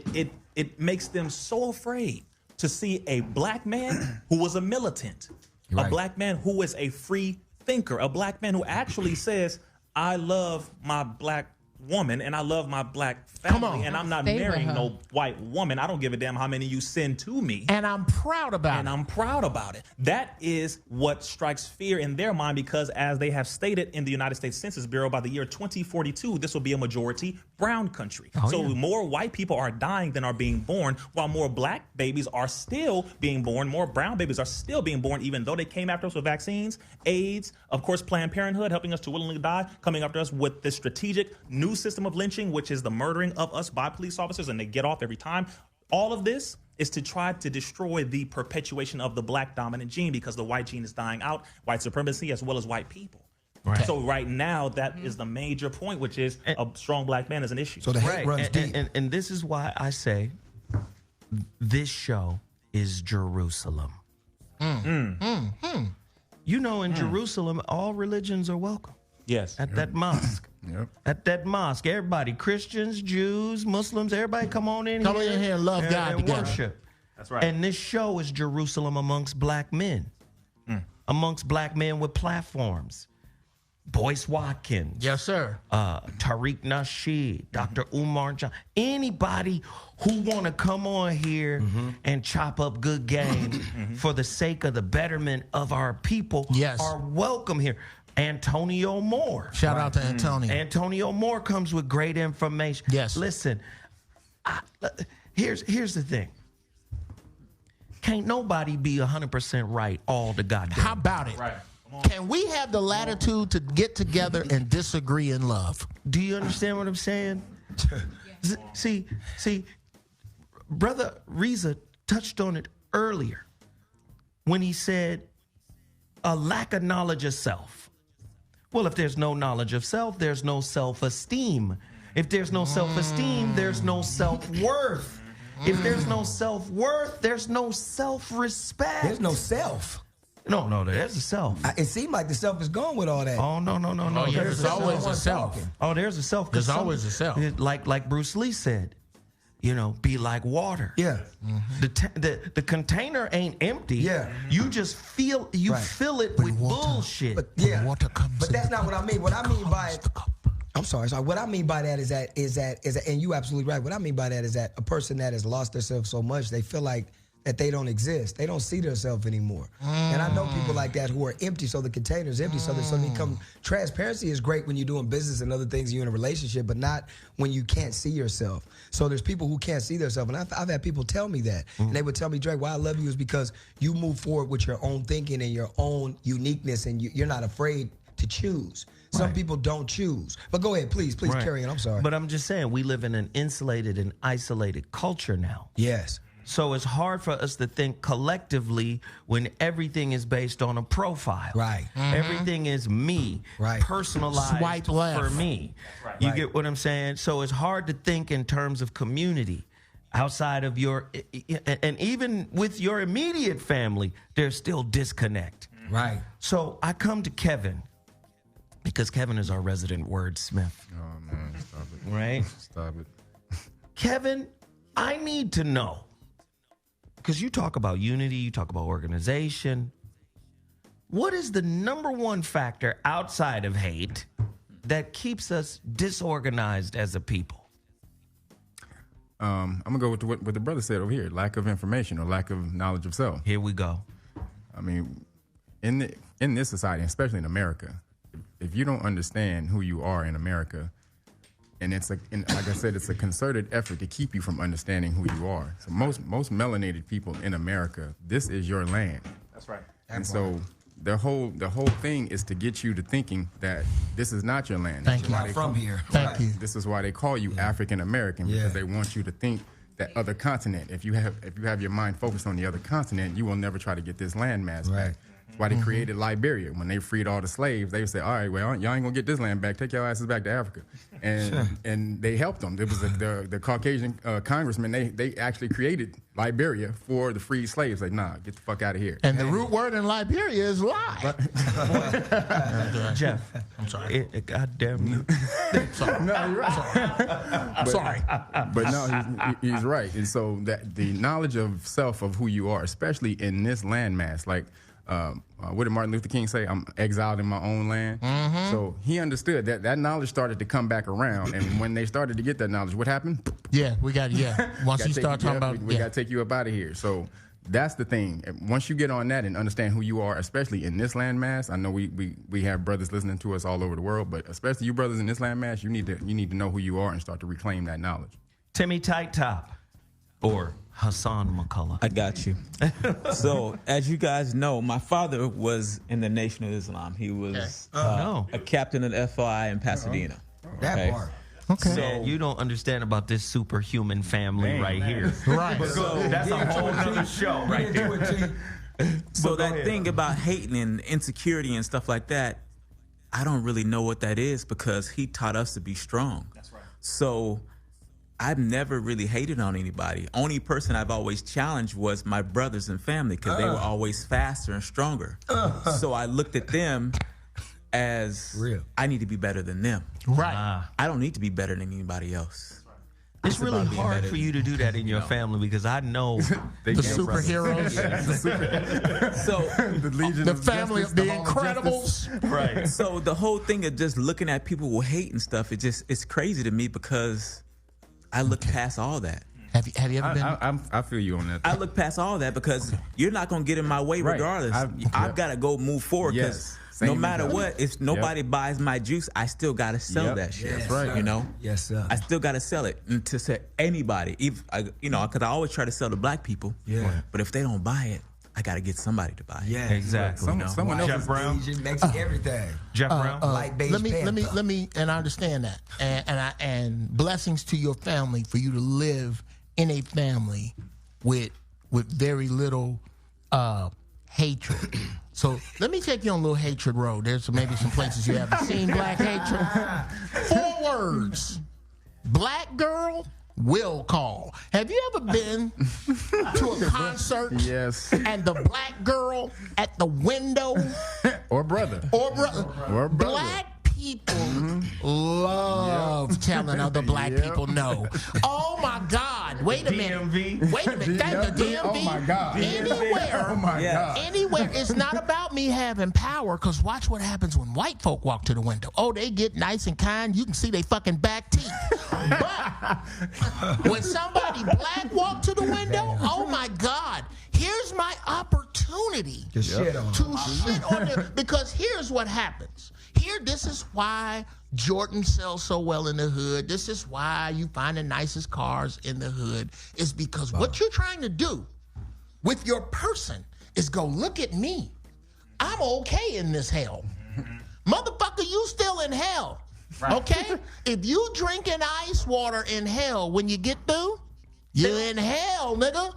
it makes them so afraid to see a black man who was a militant, a black man who was a free thinker, a black man who actually says, I love my black woman and I love my black Come on. family and I'm not Stay with marrying her. no white woman. I don't give a damn how many you send to me. And I'm proud about And it. I'm proud about it. That is what strikes fear in their mind because, as they have stated in the United States Census Bureau, by the year 2042, this will be a majority brown country. So more white people are dying than are being born, while more black babies are still being born. More brown babies are still being born, even though they came after us with vaccines, AIDS, of course, Planned Parenthood helping us to willingly die, coming after us with this strategic new system of lynching, which is the murdering of us by police officers, and they get off every time. All of this is to try to destroy the perpetuation of the black dominant gene because the white gene is dying out, white supremacy as well as white people. Right. So right now, that is the major point, which is a strong black man is an issue. So the hate runs deep. And this is why I say this show is Jerusalem. You know, in Jerusalem, all religions are welcome. Yes. At that mosque. At that mosque. Everybody, Christians, Jews, Muslims, everybody come on in Come here. in here and love God and together. worship. That's right. And this show is Jerusalem amongst black men. Amongst black men with platforms. Boyce Watkins. Yes, sir. Tariq Nasheed, Dr. Umar John, anybody who want to come on here and chop up good game for the sake of the betterment of our people are welcome here. Antonio Moore. Shout out to Antonio. Antonio Moore comes with great information. Yes. Listen, here's the thing. Can't nobody be 100% right all the goddamn How about it? Right. Can we have the latitude to get together and disagree in love? Do you understand what I'm saying? See, Brother Rizza touched on it earlier when he said a lack of knowledge of self. Well, if there's no knowledge of self, there's no self-esteem. If there's no self-esteem, there's no self-worth. If there's no self-worth, there's no self-respect. There's no self. No, there's a self. It seemed like the self is gone with all that. Oh, no. Oh, yeah, there's always a self. Oh, there's a self. There's always a self. Like Bruce Lee said, be like water. Yeah. The container ain't empty. Yeah. You just feel fill it with bullshit. But yeah, water comes but in that's the not what I mean. What I mean by it, I'm sorry. What I mean by that is that, and you absolutely right. What I mean by that is that a person that has lost themselves so much, they feel like that they don't exist. They don't see themselves anymore. And I know people like that who are empty, so the container's empty, so they become. Transparency is great when you're doing business and other things, you're in a relationship, but not when you can't see yourself. So there's people who can't see themselves, and I've had people tell me that. And they would tell me, Drake, why I love you is because you move forward with your own thinking and your own uniqueness, and you're not afraid to choose. Some people don't choose. But go ahead, please carry on. I'm sorry. But I'm just saying, we live in an insulated and isolated culture now. Yes. So it's hard for us to think collectively when everything is based on a profile. Right. Everything is me. Right. Personalized Swipe left. for me. You get what I'm saying? So it's hard to think in terms of community outside of and even with your immediate family, there's still disconnect. Right. So I come to Kevin because Kevin is our resident wordsmith. Oh, man, stop it. Right? Stop it. Kevin, I need to know. Because you talk about unity, you talk about organization. What is the number one factor outside of hate that keeps us disorganized as a people? I'm going to go with what the brother said over here, lack of information or lack of knowledge of self. Here we go. I mean, in this society, especially in America, if you don't understand who you are in America, and like I said, it's a concerted effort to keep you from understanding who you are. So most melanated people in America, this is your land. That's right. And so the whole thing is to get you to thinking that this is not your land. Thank you. Not from here. Thank you. This is why they call you African American, because they want you to think that other continent. If you have your mind focused on the other continent, you will never try to get this landmass back. That's why they created Liberia. When they freed all the slaves, they would say, all right, well, y'all ain't gonna get this land back. Take your asses back to Africa. And they helped them. It was the Caucasian congressman, they actually created Liberia for the freed slaves. Like, nah, get the fuck out of here. And the root word in Liberia is lie. Jeff. I'm sorry. Goddamn you. Sorry. No, you're right. Sorry. But no, he's right. And so that the knowledge of self, of who you are, especially in this landmass, like what did Martin Luther King say? I'm exiled in my own land. So he understood that knowledge started to come back around. And when they started to get that knowledge, what happened? Yeah, we got Once you start talking about, we got to take you up out of here. So that's the thing. Once you get on that and understand who you are, especially in this landmass, I know we have brothers listening to us all over the world, but especially you brothers in this landmass, you need to know who you are and start to reclaim that knowledge. Timmy Tight Top or Hassan McCullough. I got you. So, as you guys know, my father was in the Nation of Islam. He was a captain of the FI in Pasadena. That part. Okay. Man, you don't understand about this superhuman family right here. Right. That's a whole other show right there. So that thing about hating and insecurity and stuff like that, I don't really know what that is because he taught us to be strong. That's right. So I've never really hated on anybody. Only person I've always challenged was my brothers and family because they were always faster and stronger. So I looked at them as I need to be better than them. Right. I don't need to be better than anybody else. It's really about being hard better for you to do that in your family because I know The superheroes. So The Legion The of family Justice, of the Hall of Justice. Incredibles. right. So the whole thing of just looking at people who hate and stuff, it's crazy to me because I look past all that. Have you ever been? I feel you on that. I look past all that because you're not going to get in my way Right. regardless. I've got to go move forward because no matter what, if nobody buys my juice, I still got to sell that shit. Yes, right. You know? Yes, sir. I still got to sell it and to sell anybody. If because I always try to sell to black people. Yeah. But if they don't buy it, I got to get somebody to buy it. Yeah, Exactly. Someone else Jeff is Brown. Asian, Mexican, everything. Jeff Brown. Like beige let panther. me, and I understand that, and blessings to your family for you to live in a family with very little hatred. So let me take you on a little hatred road. There's maybe some places you haven't seen black hatred. 4 words: black girl will call. Have you ever been to a concert? Yes. And the black girl at the window Or brother. or brother. Or brother. Black people love telling other black people no. Oh my God! Wait a minute. DMV. Wait a minute. That the DMV. Oh my God. Anywhere. Oh my God. Anywhere. It's not about me having power, because watch what happens when white folk walk to the window. Oh, they get nice and kind. You can see they fucking back teeth. But when somebody black walk to the window, oh my God, here's my opportunity To shit on. to shit on them. Because here's what happens. This is why Jordan sells so well in the hood. This is why you find the nicest cars in the hood. Is because what you're trying to do with your person is go, look at me. I'm okay in this hell. Motherfucker, you still in hell. Okay? If you drinking ice water in hell when you get through, you're in hell, nigga.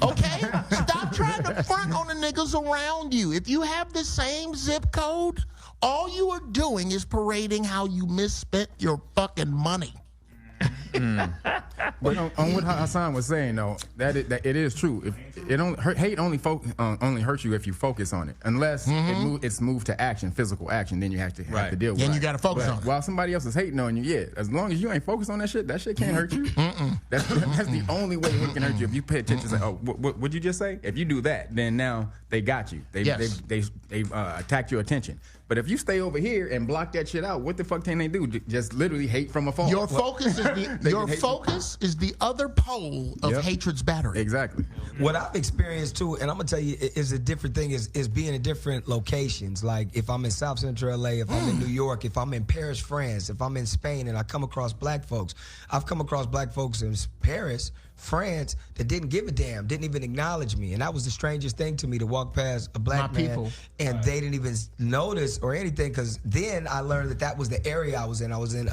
Okay? Stop trying to front on the niggas around you. If you have the same zip code, all you are doing is parading how you misspent your fucking money. But on what Hassan was saying, though, that it is true. If it don't hate only hurts you if you focus on it. Unless it's moved to action, physical action, then you have to deal with it. Then you got to focus on it. While somebody else is hating on you, as long as you ain't focused on that shit can't hurt you. That's the only way it can hurt you. If you pay attention, say, oh, what'd you just say? If you do that, then now they got you. They've attacked your attention. But if you stay over here and block that shit out, what the fuck can they do? Just literally hate from afar. Your focus is the other pole of hatred's battery. Exactly. What I've experienced too, and I'm gonna tell you, is a different thing. Is being in different locations. Like if I'm in South Central LA, if I'm in New York, if I'm in Paris, France, if I'm in Spain, and I come across black folks. I've come across black folks in Paris, France, that didn't give a damn, didn't even acknowledge me, and that was the strangest thing to me, to walk past a black man people. and they didn't even notice or anything. Because then I learned that was the area I was in. I was in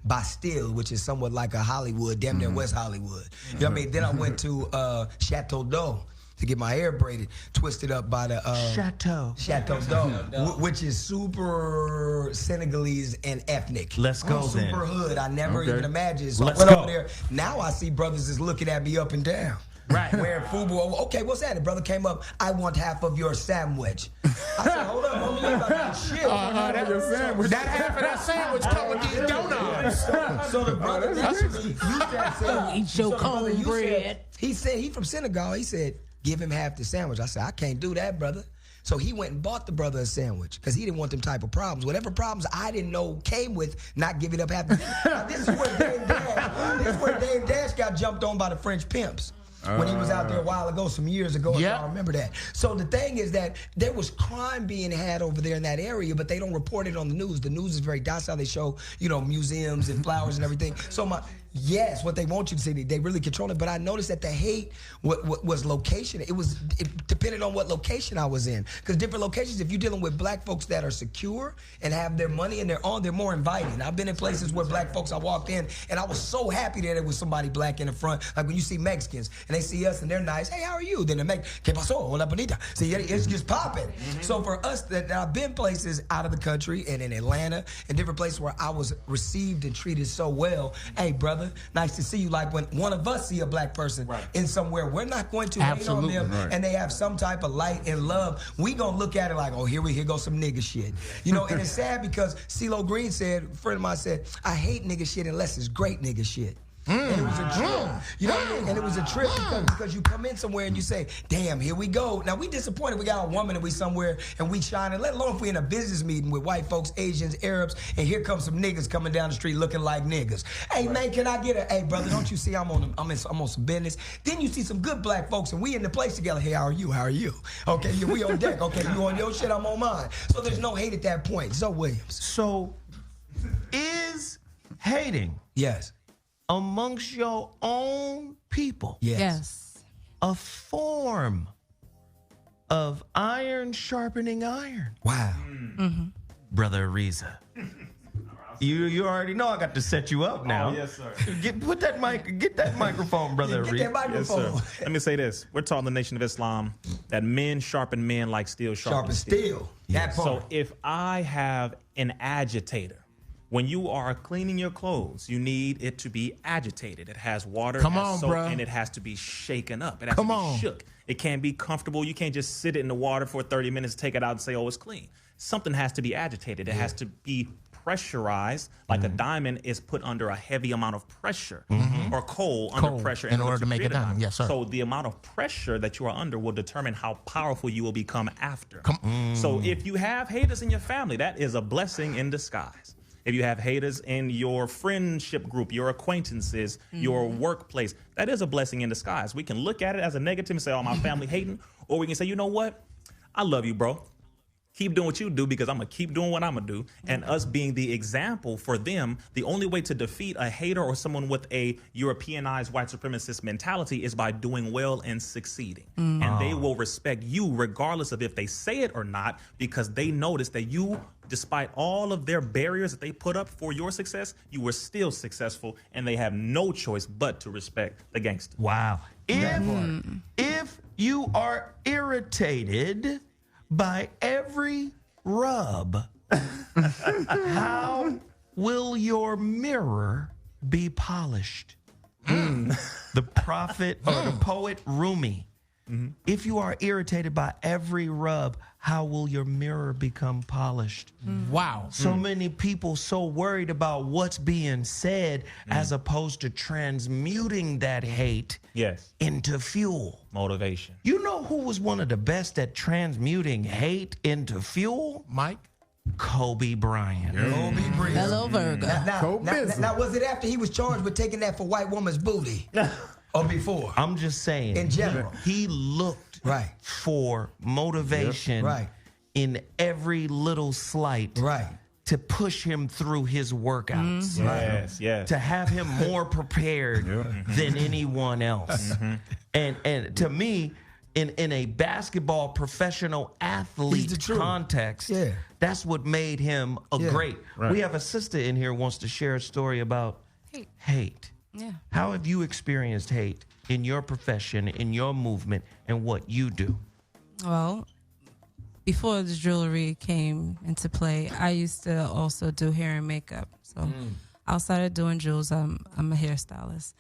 Bastille, which is somewhat like a Hollywood, damn near West Hollywood. You know what I mean? Then I went to Chateau d'Eau to get my hair braided, twisted up by the Chateau d'Eau, which is super Senegalese and ethnic. Let's go super then. hood. I never even imagined. So Let's I went go. over there. Now I see brothers is looking at me up and down. Right. Wearing FUBU. Okay, what's that? The brother came up, I want half of your sandwich. I said, hold up, homie, you about to shit. That's your sandwich. That half of that sandwich come with these donuts. So the brother actually used that saying, Eat your cornbread. he said, he from Senegal, he said, give him half the sandwich. I said, I can't do that, brother. So he went and bought the brother a sandwich because he didn't want them type of problems. Whatever problems I didn't know came with not giving up half the Now, this is where Dame Dash got jumped on by the French pimps. When he was out there a while ago, some years ago, if y'all remember that. So the thing is that there was crime being had over there in that area, but they don't report it on the news. The news is very docile. They show, museums and flowers and everything. So yes, what they want you to see, they really control it. But I noticed that the hate was location. It depended on what location I was in. Because different locations, if you're dealing with black folks that are secure and have their money and they're more inviting. I've been in places where black folks, I walked in and I was so happy that there was somebody black in the front. Like when you see Mexicans and they see us and they're nice, hey, how are you? Then they make, ¿Qué pasó? Hola, bonita. See, it's just popping. So for us, that I've been places out of the country and in Atlanta and different places where I was received and treated so well. Hey, brother, nice to see you. Like when one of us see a black person in somewhere, we're not going to hate on them and they have some type of light and love. We gonna look at it like, oh, here goes some nigga shit. And it's sad because CeeLo Green said, a friend of mine said, I hate nigga shit unless it's great nigga shit. And it was a trip, and it was a trip because you come in somewhere and you say, damn, here we go. Now, we disappointed we got a woman and we somewhere and we shining, let alone if we in a business meeting with white folks, Asians, Arabs, and here comes some niggas coming down the street looking like niggas. Hey, man, can I get hey, brother, don't you see I'm on some business? Then you see some good black folks and we in the place together. Hey, how are you? How are you? Okay, yeah, we on deck. Okay, you on your shit, I'm on mine. So there's no hate at that point. Zoe Williams. So is hating amongst your own people Yes. a form of iron sharpening iron? Wow. Brother Rizza. You already know I got to set you up now. Oh, yes, sir. Get that microphone, Brother Rizza. Get that microphone. Yes, sir. Let me say this. We're taught in the Nation of Islam that men sharpen men like steel sharpens steel. That part. So if I have an agitator, when you are cleaning your clothes, you need it to be agitated. It has water, soap, and it has to be shaken up. It has to be shook. It can't be comfortable. You can't just sit it in the water for 30 minutes, take it out and say, oh, it's clean. Something has to be agitated. It has to be pressurized, like a diamond is put under a heavy amount of pressure, or coal under pressure in order to make it diamond. Yes, sir. So the amount of pressure that you are under will determine how powerful you will become after. So if you have haters in your family, that is a blessing in disguise. If you have haters in your friendship group, your acquaintances, your workplace, that is a blessing in disguise. We can look at it as a negative and say, oh, my family hating, or we can say, you know what? I love you, bro. Keep doing what you do because I'm going to keep doing what I'm going to do. And us being the example for them, the only way to defeat a hater or someone with a Europeanized white supremacist mentality is by doing well and succeeding. And they will respect you regardless of if they say it or not, because they notice that you, despite all of their barriers that they put up for your success, you were still successful, and they have no choice but to respect the gangster. Wow. If you are irritated by every rub, how will your mirror be polished? The prophet or the poet Rumi. If you are irritated by every rub, how will your mirror become polished? Wow. So many people so worried about what's being said as opposed to transmuting that hate into fuel. Motivation. You know who was one of the best at transmuting hate into fuel? Mike? Kobe Bryant. Kobe Bryant. Hello, Virgo. Now, was it after he was charged with taking that for white woman's booty? Or before? I'm just saying. In general. He looked for motivation in every little slight to push him through his workouts. Yes. To have him more prepared than anyone else. And to me, in a basketball professional athlete context, that's what made him a great. We have a sister in here who wants to share a story about hate. Yeah. How have you experienced hate in your profession, in your movement, and what you do? Well, before the jewelry came into play, I used to also do hair and makeup. So outside of doing jewels, I'm a hairstylist.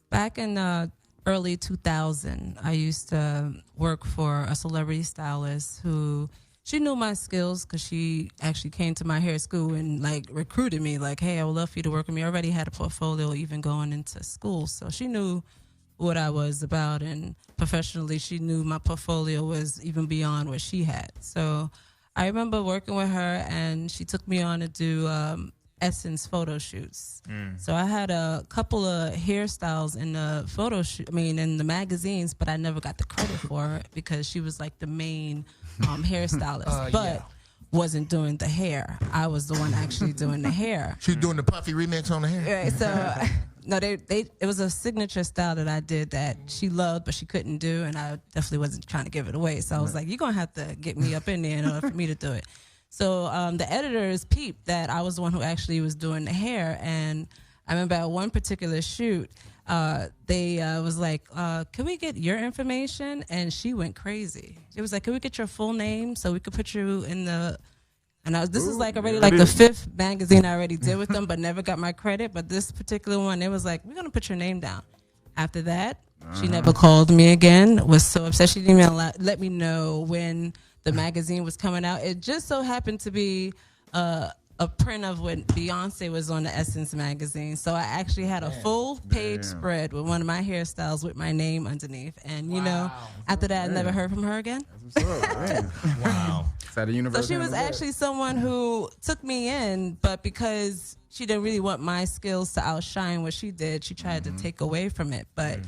Back in early 2000, I used to work for a celebrity stylist who, she knew my skills because she actually came to my hair school and like recruited me like, hey, I would love for you to work with me. I already had a portfolio even going into school. So she knew what I was about, and professionally, she knew my portfolio was even beyond what she had. So I remember working with her, and she took me on to do Essence photo shoots. So I had a couple of hairstyles in the in the magazines, but I never got the credit for it because she was like the main hairstylist, but wasn't doing the hair. I was the one actually doing the hair. She's doing the puffy remix on the hair. Right, so no, it was a signature style that I did that she loved, but she couldn't do, and I definitely wasn't trying to give it away. So I was like, you're gonna have to get me up in there in order for me to do it. So the editors peeped that I was the one who actually was doing the hair, and I remember at one particular shoot, they was like, can we get your information? And she went crazy. She was like, can we get your full name so we could put you in the... And this is like already like the 5th magazine I already did with them, but never got my credit. But this particular one, it was like, we're going to put your name down. After that, she never called me again, was so upset. She didn't even let me know when the magazine was coming out. It just so happened to be a print of when Beyonce was on the Essence magazine. So I actually had a full page spread with one of my hairstyles with my name underneath. And, you know, after that, I never heard from her again. Wow. Is that a universe? So she was actually someone who took me in, but because she didn't really want my skills to outshine what she did, she tried to take away from it. But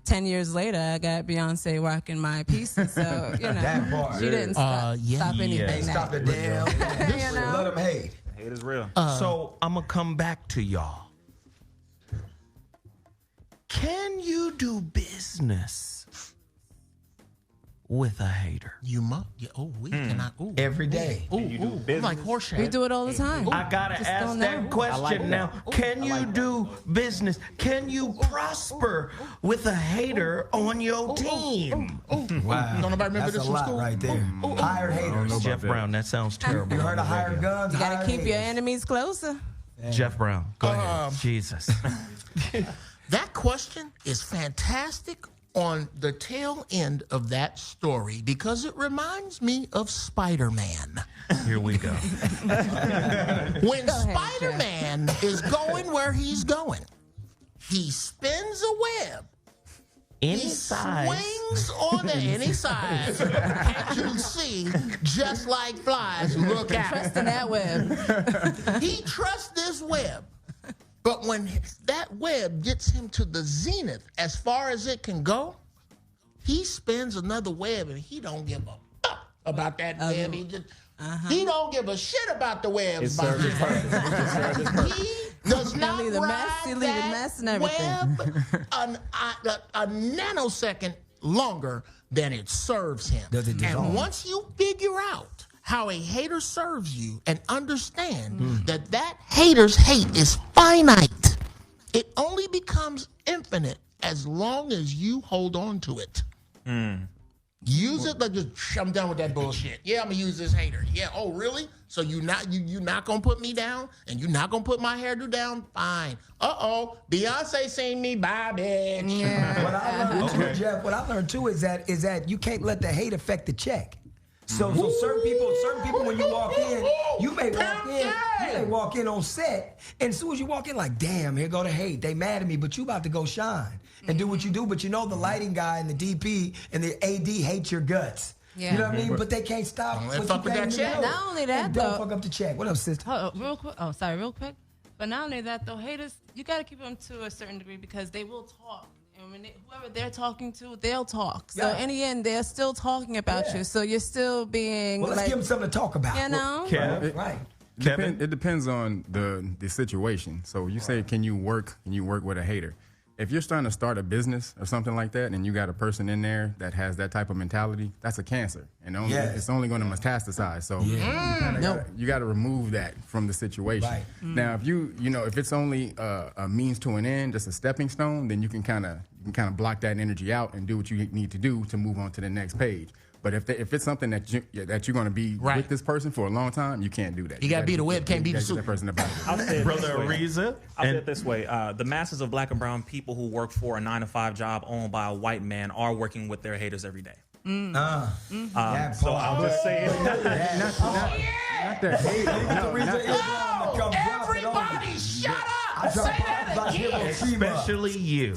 10 years later, I got Beyonce rocking my pieces. So, you know, That part. she didn't stop anything. Stop the damn. You know? Let them hate. Hate is real. So I'm going to come back to y'all. Can you do business with a hater? You must. We cannot. Ooh. Every day. Like horse We do it all the time. I gotta Just ask don't that know. question now. Can you do business? Can you prosper with a hater on your team? Wow. Don't nobody remember That's this a from lot school? right there. Hired haters. Jeff Brown, that sounds terrible. You heard of hired guns? You got to hired keep your haters. enemies closer. Jeff Brown, go ahead. Jesus. That question is fantastic on the tail end of that story because it reminds me of Spider-Man. Here we go. When Go ahead, Spider-Man is going where he's going, he spins a web. Any He size. swings on any size. Can't you see? Just like flies, look out. Trust in that web. He trusts this web. But when that web gets him to the zenith, as far as it can go, he spins another web and he don't give a fuck about that web. He don't give a shit about the webs behind him. He does not leave the mess, ride he leave the mess and everything. web a nanosecond longer than it serves him. Does it dissolve? And once you figure out how a hater serves you and understand that hater's hate is finite, it only becomes infinite as long as you hold on to it. Use it like just I'm done with that bullshit. Yeah, I'm gonna use this hater. Yeah, oh really? So you not gonna put me down and you're not gonna put my hairdo down? Fine. Beyonce seen me, bye bitch. Yeah. What I learned too, Jeff, what I learned too is that you can't let the hate affect the check. So certain people, when you walk in, you may walk in on set, and as soon as you walk in, like, damn, here go the hate. They mad at me, but you about to go shine and do what you do. But you know the lighting guy and the DP and the AD hate your guts. Yeah. You know what I mean? But they can't stop. Don't let what fuck you with that came to check. know. Not only that, And don't though- fuck up the check. What up, sister? Real quick. But not only that, though, haters, you got to keep them to a certain degree because they will talk. And when whoever they're talking to, they'll talk. So in the end, they're still talking about you. So you're still being Well, let's give them something to talk about. you know? Right. Kevin? It depends on the situation. So you say, can you work with a hater? If you're starting to start a business or something like that, and you got a person in there that has that type of mentality, that's a cancer, and it's only going to metastasize. So you got to remove that from the situation. Right. Now, if it's only a means to an end, just a stepping stone, then you can kind of block that energy out and do what you need to do to move on to the next page. But if it's something that you're going to be with this person for a long time, you can't do that. You got to be the web, can't be the that soup. person about it. I'll say it Brother this way. Rizza. I'll say it this way. The masses of black and brown people who work for a 9-to-5 job owned by a white man are working with their haters every day. So I'll just say it. Not that hate. Rizza Islam to come drop it on Everybody, you. shut up! Especially you.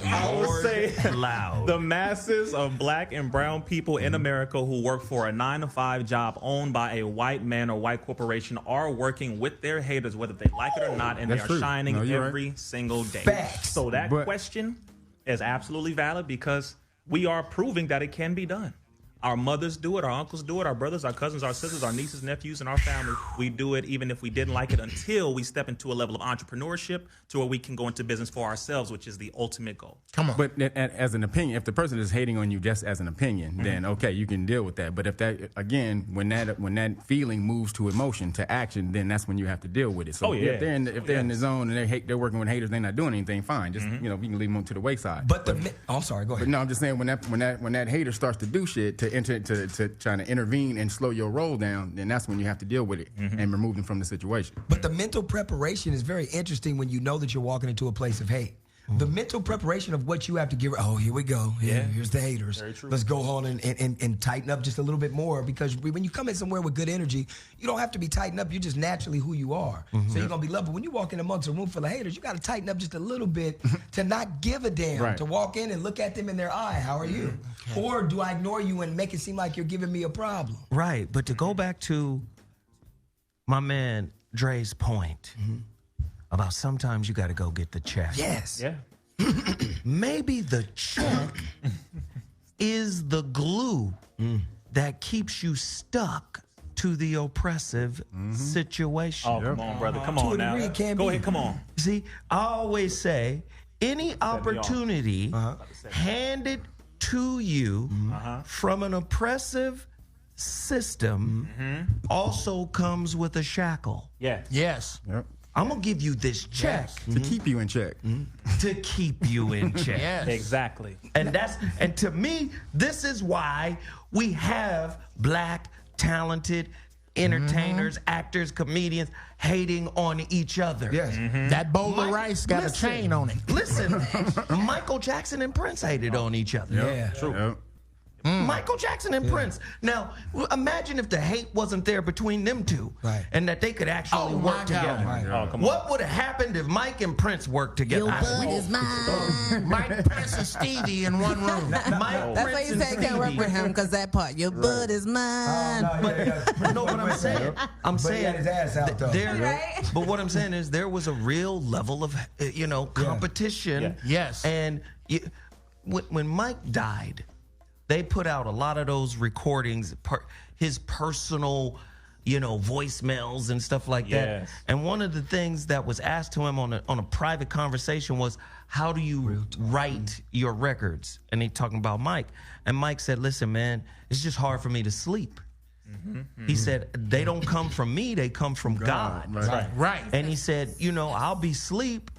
I would say Loud. the masses of black and brown people in America who work for a 9-to-5 job owned by a white man or white corporation are working with their haters, whether they like it or not, and That's they are true. shining No, you're every single day. Facts. So that But- question is absolutely valid because we are proving that it can be done. Our mothers do it, our uncles do it, our brothers, our cousins, our sisters, our nieces, nephews, and our family. We do it even if we didn't like it until we step into a level of entrepreneurship to where we can go into business for ourselves, which is the ultimate goal. Come on. But as an opinion, if the person is hating on you just as an opinion, then okay, you can deal with that. But if that, again, when that feeling moves to emotion, to action, then that's when you have to deal with it. So Oh, yeah. if they're in the zone and they're working with haters, they're not doing anything, fine. Just you know, we can leave them to the wayside. But I'm sorry. Go But ahead. no, I'm just saying when that hater starts to do shit to trying to intervene and slow your roll down, then that's when you have to deal with it and remove them from the situation. But the mental preparation is very interesting when you know that you're walking into a place of hate. The mental preparation of what you have to give. Oh, here we go. Here's the haters. Very true. Let's go on and tighten up just a little bit more, because when you come in somewhere with good energy, you don't have to be tightened up. You're just naturally who you are. So you're going to be loved. But when you walk in amongst a room full of haters, you got to tighten up just a little bit to not give a damn, Right. to walk in and look at them in their eye. How are you? Or do I ignore you and make it seem like you're giving me a problem? Right, but to go back to my man Dre's point about sometimes you got to go get the check. Yes. Yeah. Maybe the check is the glue that keeps you stuck to the oppressive situation. Oh, come on, brother. Come To on a now. degree, it can Go be. ahead. Come on. See, I always say any opportunity handed to you from an oppressive system also comes with a shackle. Yeah. Yes. Yep. I'm going to give you this check To keep you in check. to keep you in check. Yes. Exactly. And to me, this is why we have black, talented entertainers, actors, comedians hating on each other. Yes. That bowl of Mike, rice got listen. a chain on it. Listen, Michael Jackson and Prince hated on each other. Yeah. Yep. Michael Jackson and Prince. Now, imagine if the hate wasn't there between them two, Right. and that they could actually Oh, work my God. together. Right. Oh, come on. What would have happened if Mike and Prince worked together? Mike, Prince, and Stevie in one room. Mike, That's why Prince, you and said can't work Stevie. with him, because that part, your bud is mine. But no, what I'm saying, But he had his ass out, though. Right? But what I'm saying is there was a real level of competition. Yeah. Yes. And when Mike died, they put out a lot of those recordings, his personal, voicemails and stuff like that. Yes. And one of the things that was asked to him on a private conversation was, how do you write your records? And he talking about Mike. And Mike said, listen, man, it's just hard for me to sleep. He said, they don't come from me, they come from God. Right. And he said, I'll be asleep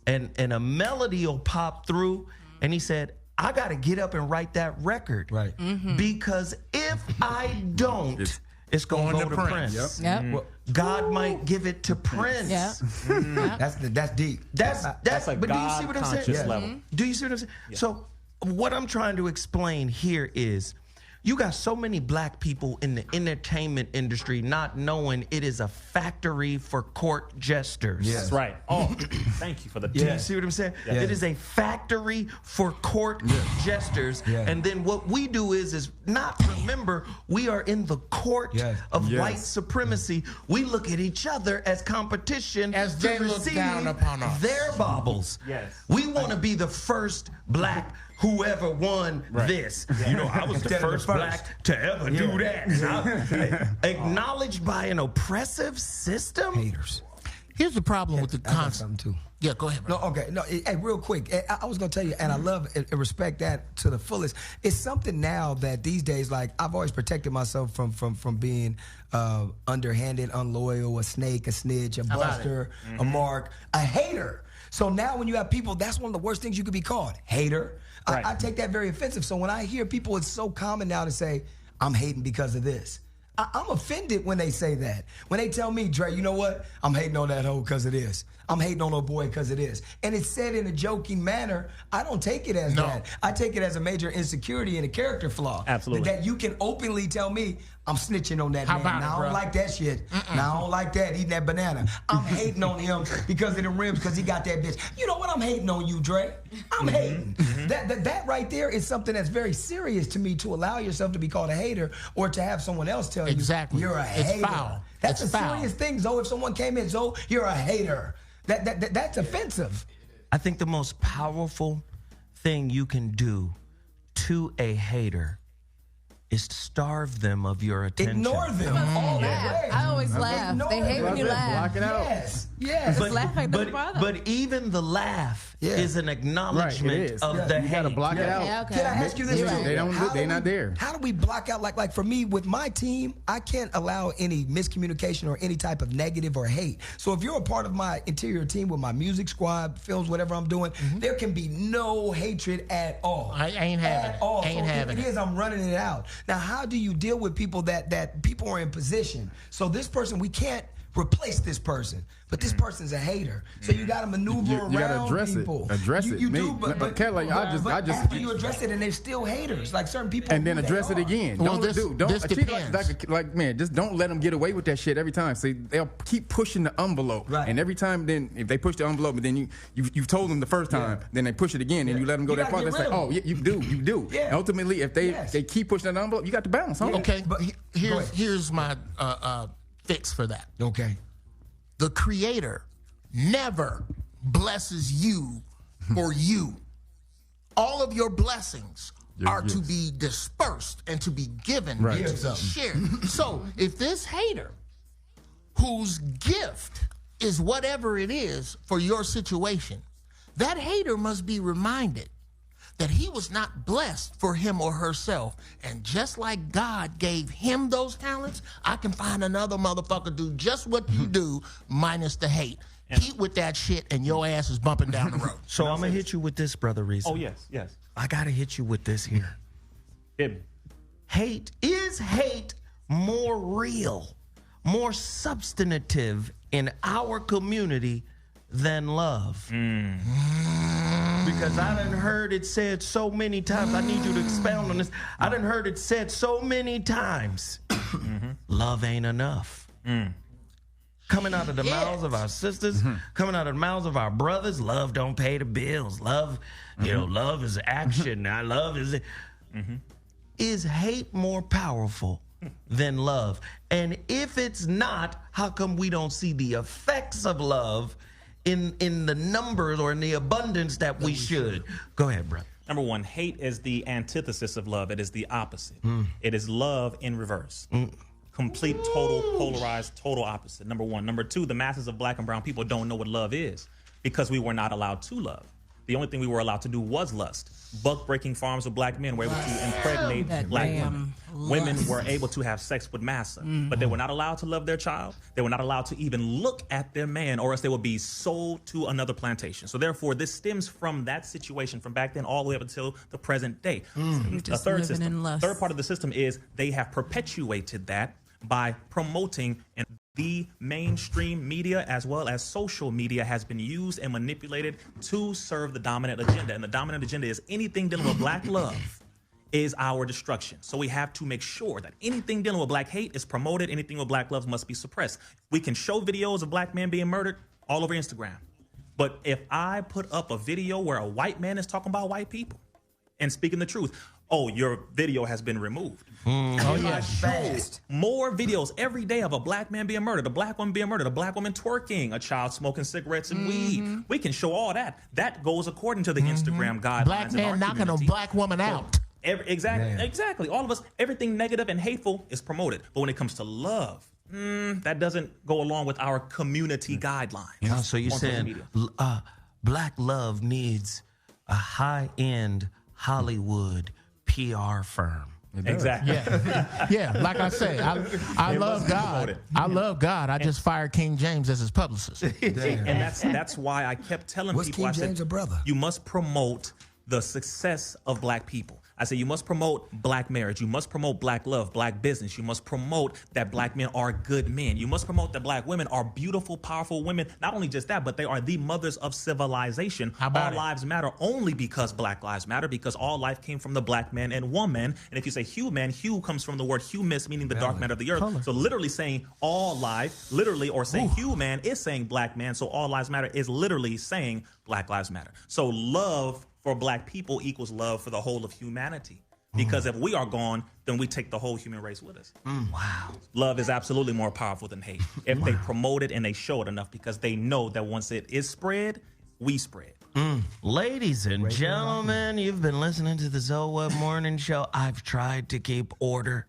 and a melody will pop through. And he said, I got to get up and write that record. Right. Because if I don't, it's going to go to Prince. Yep. God might give it to Prince. Yeah. That's deep. That's a but do you see what I'm saying? God-conscious level. Do you see what I'm saying? So what I'm trying to explain here is you got so many black people in the entertainment industry not knowing it is a factory for court jesters. That's right. Oh, thank you for the Do you see what I'm saying? Yeah. It is a factory for court jesters. Yeah. And then what we do is not remember we are in the court Yes. of Yes. white supremacy. We look at each other as competition As to they look receive down upon us. their baubles. Yes. We want to be the first black whoever won this. I was the Instead of the first first. black to ever do that. Acknowledged by an oppressive system? Haters. Here's the problem with the I got concept. something too. Yeah, go ahead, bro. No, okay. No, hey, real quick. I was going to tell you, and I love and respect that to the fullest. It's something now that these days, like, I've always protected myself from being underhanded, unloyal, a snake, a snitch, a buster, a mark, a hater. So now when you have people, that's one of the worst things you could be called, hater. Right. I take that very offensive. So when I hear people, it's so common now to say, I'm hating because of this. I'm offended when they say that. When they tell me, Dre, you know what? I'm hating on that hoe because of this. I'm hating on a boy because of this. And it's said in a joking manner. I don't take it as that. I take it as a major insecurity and a character flaw. Absolutely. That you can openly tell me, I'm snitching on that How man. about Now, it, I bro? don't like that shit. Now, I don't like that, eating that banana. I'm hating on him because of the rims, because he got that bitch. You know what? I'm hating on you, Dre. I'm hating. That right there is something that's very serious to me, to allow yourself to be called a hater or to have someone else tell Exactly. you you're a It's hater. foul. That's It's a foul. serious thing, Zoe. If someone came in, Zoe, you're a hater. That's offensive. I think the most powerful thing you can do to a hater is to starve them of your attention. Ignore them. All that way. I always laugh. Ignore They hate them. when you laugh. Block it out. Yes. Yes. Just laugh like no problem. But even the laugh is an acknowledgement Right, it is. of Yeah. the You gotta hate. block it out. Yeah, okay. Can I ask you this You're too? right. They don't. How do They're not we- there. How do we block out, like for me with my team, I can't allow any miscommunication or any type of negative or hate. So if you're a part of my interior team with my music squad, films, whatever I'm doing, there can be no hatred at all. I ain't having At it. all. Ain't So having if it it. is, I'm running it out. Now, how do you deal with people that people are in position? So this person, we can't replace this person, but this person's a hater. So you got to maneuver You around gotta address it. people. Address it. You Me- do, but Kelly, I just- after you address it, and they're still haters. Like certain people, And then who they address it are. again. Well, Don't this treat depends. like man, just don't let them get away with that shit every time. See, they'll keep pushing the envelope, Right. and every time, then if they push the envelope, but then you've told them the first time, then they push it again, and you let them go You that far. gotta They get say, rid of oh, yeah, you do. Yeah. And ultimately, if they Yes. they keep pushing that envelope, you got to bounce. Huh? Okay, But- but Go ahead. here's my fix for that. Okay. The Creator never blesses you for you. All of your blessings are to gifts. be dispersed and to be given Right. and to be shared. So if this hater, whose gift is whatever it is for your situation, that hater must be reminded that he was not blessed for him or herself. And just like God gave him those talents, I can find another motherfucker do just what you do, minus the hate. Keep with that shit, and your ass is bumping down the road. So I'm gonna hit you with this, brother Rizza. Oh, yes. I gotta hit you with this here. Hit me. Hate more real, more substantive in our community than love? Because I done heard it said so many times. I need you to expound on this. I done heard it said so many times. Love ain't enough. Coming out of the mouths of our sisters, coming out of the mouths of our brothers, love don't pay the bills. Love, love is action. Now love is. Is hate more powerful than love? And if it's not, how come we don't see the effects of love in the numbers or in the abundance that we should? Go ahead, brother. Number one, hate is the antithesis of love. It is the opposite. It is love in reverse. Complete, total, polarized, total opposite. Number one. Number two, the masses of black and brown people don't know what love is because we were not allowed to love. The only thing we were allowed to do was lust. Buck-breaking farms of black men were able to impregnate That black damn women. Women lust. were able to have sex with massa, but they were not allowed to love their child. They were not allowed to even look at their man, or else they would be sold to another plantation. So therefore, this stems from that situation from back then all the way up until the present day. We're A just third living system. in lust. Third part of the system is they have perpetuated that by promoting and the mainstream media as well as social media has been used and manipulated to serve the dominant agenda. And the dominant agenda is anything dealing with black love is our destruction. So we have to make sure that anything dealing with black hate is promoted. Anything with black love must be suppressed. We can show videos of black men being murdered all over Instagram. But if I put up a video where a white man is talking about white people and speaking the truth, oh, your video has been removed. I show more videos every day of a black man being murdered, a black woman being murdered, a black woman twerking, a child smoking cigarettes and weed. We can show all that. That goes according to the Instagram guidelines. Black in our man knocking a community. black woman out. Exactly. All of us, everything negative and hateful is promoted. But when it comes to love, that doesn't go along with our community guidelines. Oh, so you're on social saying media. black love needs a high-end Hollywood PR firm. Exactly. Yeah, like I say, I It love must be God. promoted. I love God. I just fired King James as his publicist. And that's why I kept telling What's people, King I said, James a brother? you must promote the success of black people. I say you must promote black marriage. You must promote black love, black business. You must promote that black men are good men. You must promote that black women are beautiful, powerful women. Not only just that, but they are the mothers of civilization. How about all it? lives matter only because black lives matter, because all life came from the black man and woman. And if you say human, hue comes from the word humus, meaning the dark matter of the earth. So literally saying all life, literally, or saying human is saying black man. So all lives matter is literally saying black lives matter. So love for black people equals love for the whole of humanity. Because if we are gone, then we take the whole human race with us. Wow. Love is absolutely more powerful than hate if they promote it and they show it enough, because they know that once it is spread, we spread. Ladies and gentlemen, you've been listening to the ZoWhat Morning Show. I've tried to keep order,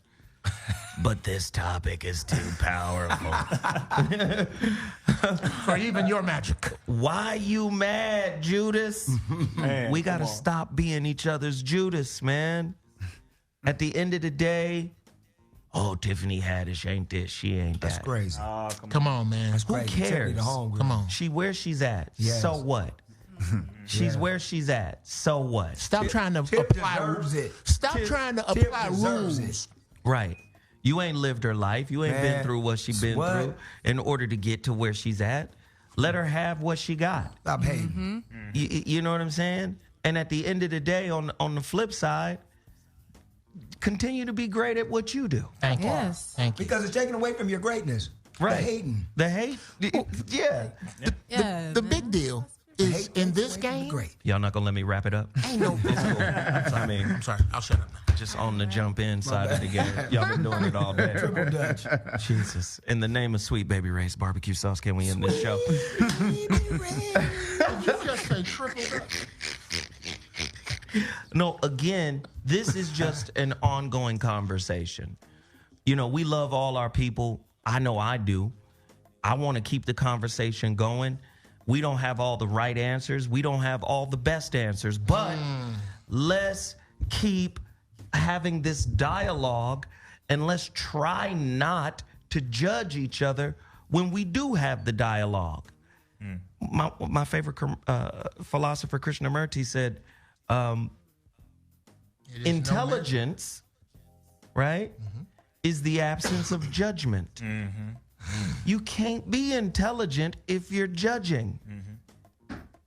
but this topic is too powerful. For even your magic. Why you mad, Judas? Man, We got to come on. stop being each other's Judas, man. At the end of the day, oh, Tiffany Haddish ain't this, she ain't That's that. crazy. Come on, man. That's Who crazy. cares? Tiffany the homegirl. Come on. She where she's at. Yes. So what? She's where she's at. So what? Stop trying to Tip apply deserves rules. it. Stop Tip- trying to Tip apply deserves rules. it. Right. You ain't lived her life. You ain't been Man, through what she been what? through in order to get to where she's at. Let her have what she got. Stop hating. You know what I'm saying? And at the end of the day, on the flip side, continue to be great at what you do. Thank you. Yes. Thank you. Because it's taken away from your greatness. Right. The hating. The hate? Yeah. Yeah. The big deal is Hate in takes this away from the game. great. Y'all not gonna let me wrap it up? Ain't no. I mean, I'm sorry. I'll shut up now. just on the jump in side of the game. Y'all been doing it all day. Triple Dutch. Jesus. In the name of Sweet Baby Ray's barbecue sauce, can we end this show? Did you just say triple Dutch? No, again, this is just an ongoing conversation. You know, we love all our people. I know I do. I want to keep the conversation going. We don't have all the right answers. We don't have all the best answers, but let's keep having this dialogue, and let's try not to judge each other when we do have the dialogue. My favorite philosopher, Krishnamurti, said, intelligence, right, is the absence of judgment. You can't be intelligent if you're judging.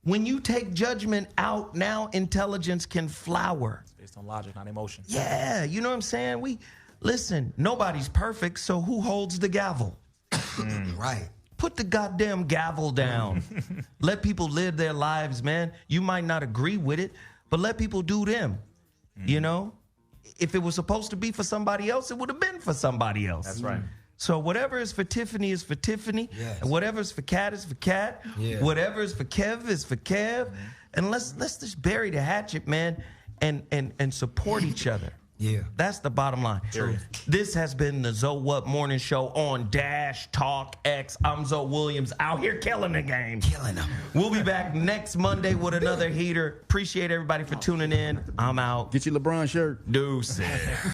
When you take judgment out, now intelligence can flower. Based on logic, not emotion. Yeah, you know what I'm saying? Listen, nobody's perfect, so who holds the gavel? Right. Put the goddamn gavel down. Let people live their lives, man. You might not agree with it, but let people do them. You know? If it was supposed to be for somebody else, it would have been for somebody else. That's right. So whatever is for Tiffany is for Tiffany. Yes. And whatever is for Kat is for Kat. Yeah. Whatever is for Kev is for Kev. And let's just bury the hatchet, man, and support each other. Yeah. That's the bottom line. This has been the ZoWhat Morning Show on Dash Talk X. I'm Zoe Williams, out here killing the game. Killing them. We'll be back next Monday with another heater. Appreciate everybody for tuning in. I'm out. Get your LeBron shirt. Deuces.